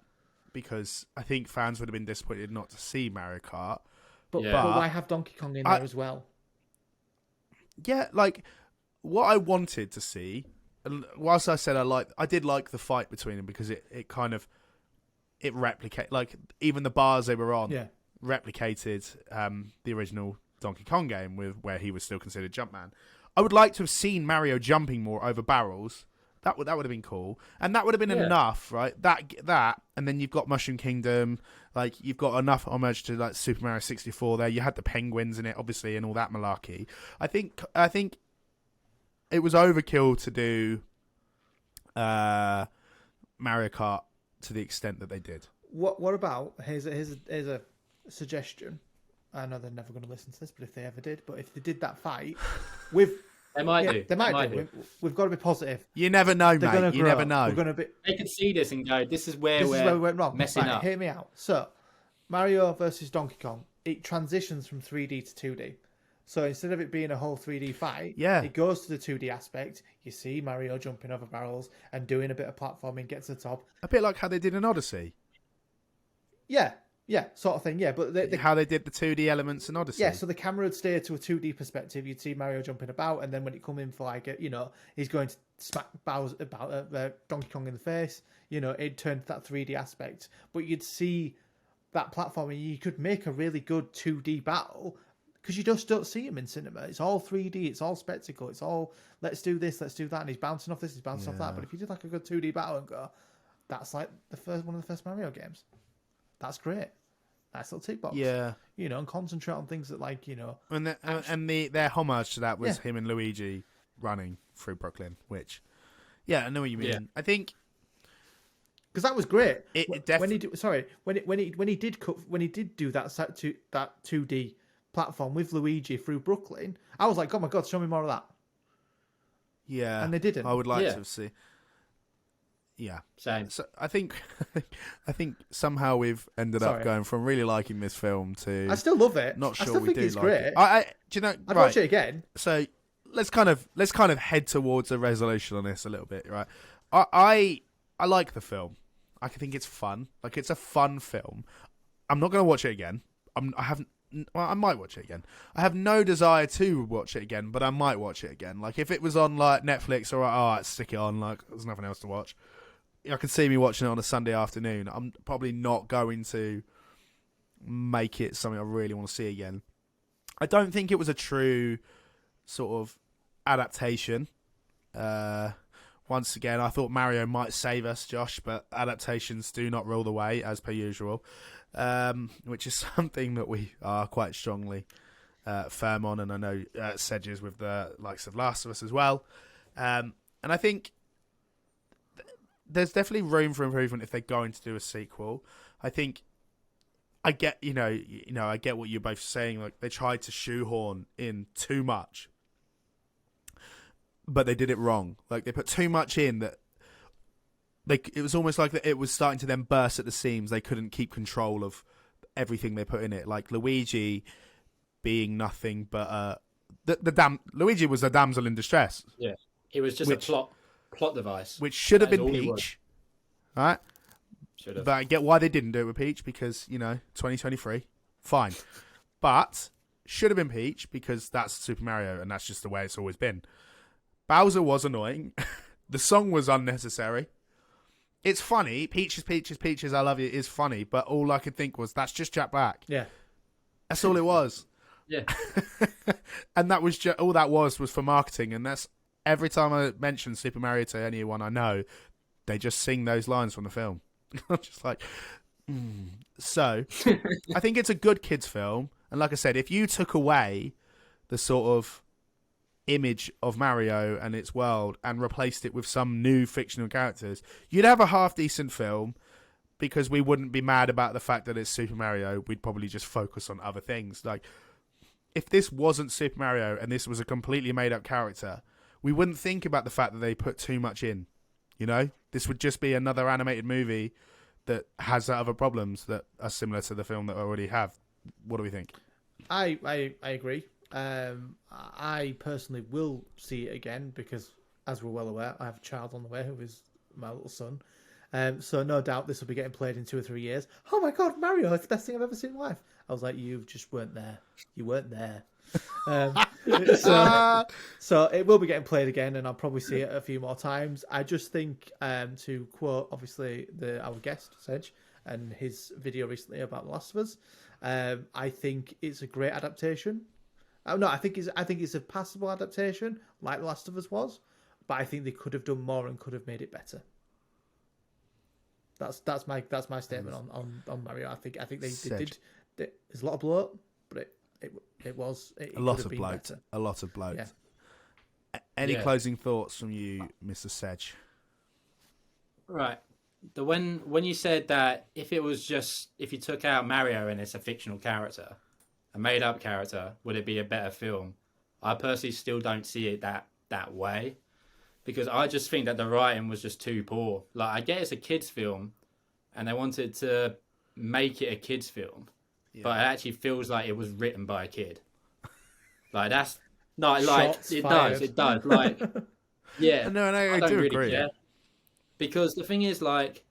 because I think fans would have been disappointed not to see Mario Kart. But why have Donkey Kong in there as well? Yeah, like what I wanted to see, whilst I said I did like the fight between them because it kind of replicated, like even the bars they were on replicated the original Donkey Kong game where he was still considered Jumpman. I would like to have seen Mario jumping more over barrels, That would have been cool, and that would have been enough, right? That, and then you've got Mushroom Kingdom, like you've got enough homage to like Super Mario 64. There, you had the penguins in it, obviously, and all that malarkey. I think it was overkill to do Mario Kart to the extent that they did. What about here's a suggestion. I know they're never going to listen to this, but if they ever did, but if they did that fight with They might do. They might do. We've got to be positive. You never know, mate. You never know. We're going to be. They could see this and go, "This is where we went wrong. Messing up." Hear me out. So, Mario versus Donkey Kong, it transitions from 3D to 2D. So instead of it being a whole 3D fight, it goes to the 2D aspect. You see Mario jumping over barrels and doing a bit of platforming, get to the top. A bit like how they did in Odyssey. Yeah, sort of thing. Yeah, but how they did the 2D elements in Odyssey. Yeah, so the camera would stay to a 2D perspective. You'd see Mario jumping about, and then when it come in for like, he's going to smack Donkey Kong in the face. It'd turn to that 3D aspect. But you'd see that platform, and you could make a really good 2D battle because you just don't see him in cinema. It's all 3D. It's all spectacle. It's all let's do this, let's do that, and he's bouncing off this, he's bouncing off that. But if you did like a good 2D battle and go, that's like one of the first Mario games. That's great. Nice little tick box. Yeah. And concentrate on things that And their homage to that was him and Luigi running through Brooklyn, which, I know what you mean. Yeah. I think because that was great. When he did do that 2D platform with Luigi through Brooklyn, I was like, oh my god, show me more of that. Yeah, and they didn't. I would like to see. Yeah, same. So I think somehow we've ended up going from really liking this film to I still love it. Not sure I still we think do it's like great. it. Do you know? I'd watch it again. So let's kind of head towards a resolution on this a little bit, right? I like the film. I think it's fun. Like it's a fun film. I'm not going to watch it again. I might watch it again. I have no desire to watch it again, but I might watch it again. Like if it was on like Netflix or alright, stick it on. Like there's nothing else to watch. I can see me watching it on a Sunday afternoon. I'm probably not going to make it something I really want to see again. I don't think it was a true sort of adaptation. Once again, I thought Mario might save us, Josh, but adaptations do not rule the way, as per usual, which is something that we are quite strongly firm on, and I know Sedges with the likes of Last of Us as well. And I think there's definitely room for improvement if they're going to do a sequel. I think I get, I get what you're both saying. Like they tried to shoehorn in too much, but they did it wrong. Like they put too much in that. It was almost like that it was starting to then burst at the seams. They couldn't keep control of everything they put in it. Like Luigi being nothing but Luigi was a damsel in distress. Yeah, it was just a plot device, which should have been Peach, right? Should have. But I get why they didn't do it with Peach because 2023, fine. But should have been Peach because that's Super Mario and that's just the way it's always been. Bowser was annoying. The song was unnecessary. It's funny. Peaches, Peaches, Peaches, I love you is funny, but all I could think was that's just Jack Black. Yeah, that's all it was. Yeah, and that was all that was for marketing, and that's. Every time I mention Super Mario to anyone I know, they just sing those lines from the film. I'm just like, So, I think it's a good kids' film. And like I said, if you took away the sort of image of Mario and its world and replaced it with some new fictional characters, you'd have a half-decent film because we wouldn't be mad about the fact that it's Super Mario. We'd probably just focus on other things. Like, if this wasn't Super Mario and this was a completely made-up character, we wouldn't think about the fact that they put too much in. This would just be another animated movie that has other problems that are similar to the film that I already have. What do we think? I agree. I personally will see it again because, as we're well aware, I have a child on the way who is my little son. So no doubt this will be getting played in 2 or 3 years. Oh my god, Mario! It's the best thing I've ever seen in life. I was like, you just weren't there. You weren't there. So it will be getting played again, and I'll probably see it a few more times. I just think, to quote obviously our guest Sedge and his video recently about The Last of Us, I think it's a great adaptation. I think it's a passable adaptation, like The Last of Us was, but I think they could have done more and could have made it better. That's my statement on Mario. I think they did. There's a lot of bloat, but it was a lot of bloat. A lot of bloat. Yeah. Any closing thoughts from you, Mr. Sedge? Right. When you said that if you took out Mario and it's a fictional character, a made up character, would it be a better film? I personally still don't see it that way, because I just think that the writing was just too poor. Like, I get it's a kids film and they wanted to make it a kids film, but it actually feels like it was written by a kid. Like, that's not like Shots it fired. does. It does. Like, yeah. No, I don't do really agree. care. Because the thing is, like,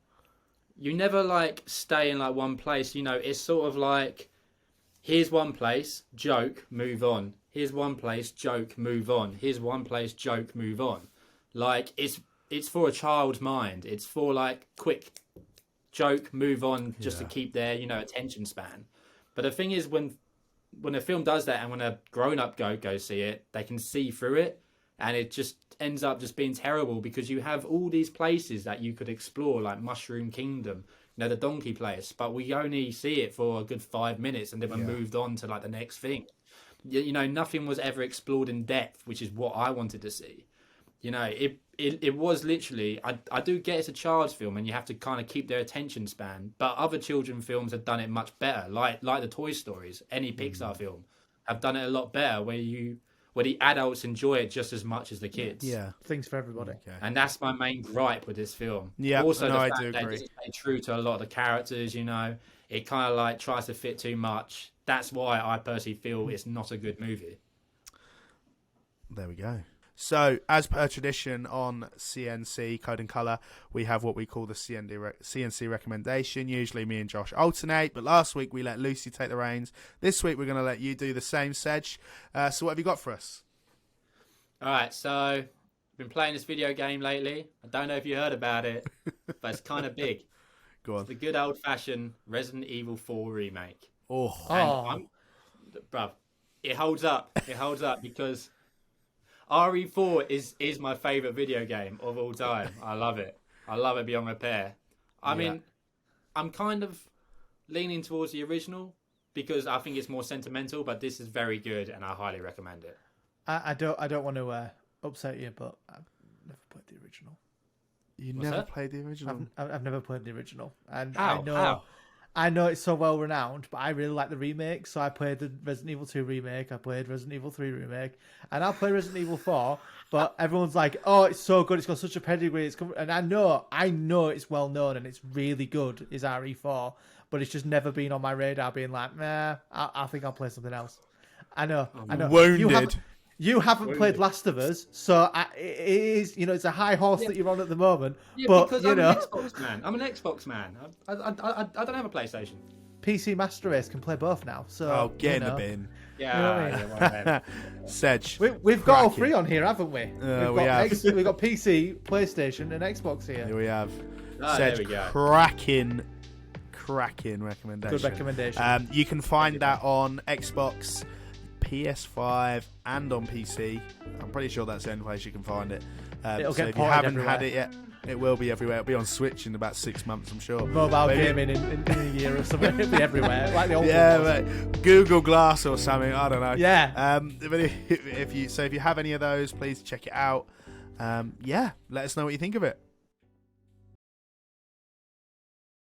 you never like stay in like one place. You know, it's sort of like, here's one place, joke, move on. Here's one place, joke, move on. Here's one place, joke, move on. Like, it's for a child's mind. It's for like quick joke, move on, just to keep their, attention span. But the thing is, when a film does that and when a grown-up go see it, they can see through it, and it just ends up just being terrible, because you have all these places that you could explore, like Mushroom Kingdom, the donkey place, but we only see it for a good 5 minutes and then we're moved on to like the next thing. Nothing was ever explored in depth, which is what I wanted to see. It was literally, I do get it's a child's film and you have to kind of keep their attention span, but other children films have done it much better, like the Toy Stories, any Pixar film have done it a lot better, where the adults enjoy it just as much as the kids. Yeah. Things for everybody. Okay. And that's my main gripe with this film. Yeah, Also, no, the I fact do that agree. it doesn't stay true to a lot of the characters, it kind of like tries to fit too much. That's why I personally feel it's not a good movie. There we go. So, as per tradition on CNC Code and Colour, we have what we call the CNC recommendation. Usually me and Josh alternate, but last week we let Lucy take the reins. This week we're going to let you do the same, Sedge. So what have you got for us? All right, so I've been playing this video game lately. I don't know if you heard about it, but it's kind of big. Go on. It's the good old-fashioned Resident Evil 4 remake. Oh. Bruv, it holds up. It holds up because RE4 is my favourite video game of all time. I love it. I love it beyond repair. I mean, I'm kind of leaning towards the original because I think it's more sentimental, but this is very good and I highly recommend it. I don't want to upset you, but I've never played the original. You What's never that? played the original? I've never played the original, and How? I know it's so well renowned, but I really like the remake. So I played the Resident Evil 2 remake, I played Resident Evil 3 remake, and I'll play Resident Evil 4. But everyone's like, "Oh, it's so good! It's got such a pedigree." And I know it's well known and it's really good. Is RE4, but it's just never been on my radar. Being like, nah, I think I'll play something else. I know. Wounded. You haven't played Last of Us, so it is, it's a high horse that you're on at the moment. Yeah, but because I'm an Xbox man. I'm an Xbox man. I don't have a PlayStation. PC Master Race can play both now. So Get in the bin. Yeah. Sedge. We've got all three on here, haven't we? We have. We've got PC, PlayStation, and Xbox here. Here we have. There Sedge, we go. cracking recommendation. Good recommendation. You can find that on Xbox, PS5, and on PC. I'm pretty sure that's the only place you can find it. It'll so get if you ported haven't everywhere. had it yet, it will be everywhere. It'll be on Switch in about 6 months, I'm sure. Mobile Maybe- gaming in a year or something. It'll be everywhere, like the old Yeah, one was. but Google Glass or something. I don't know. Yeah. But if you have any of those, please check it out. Let us know what you think of it.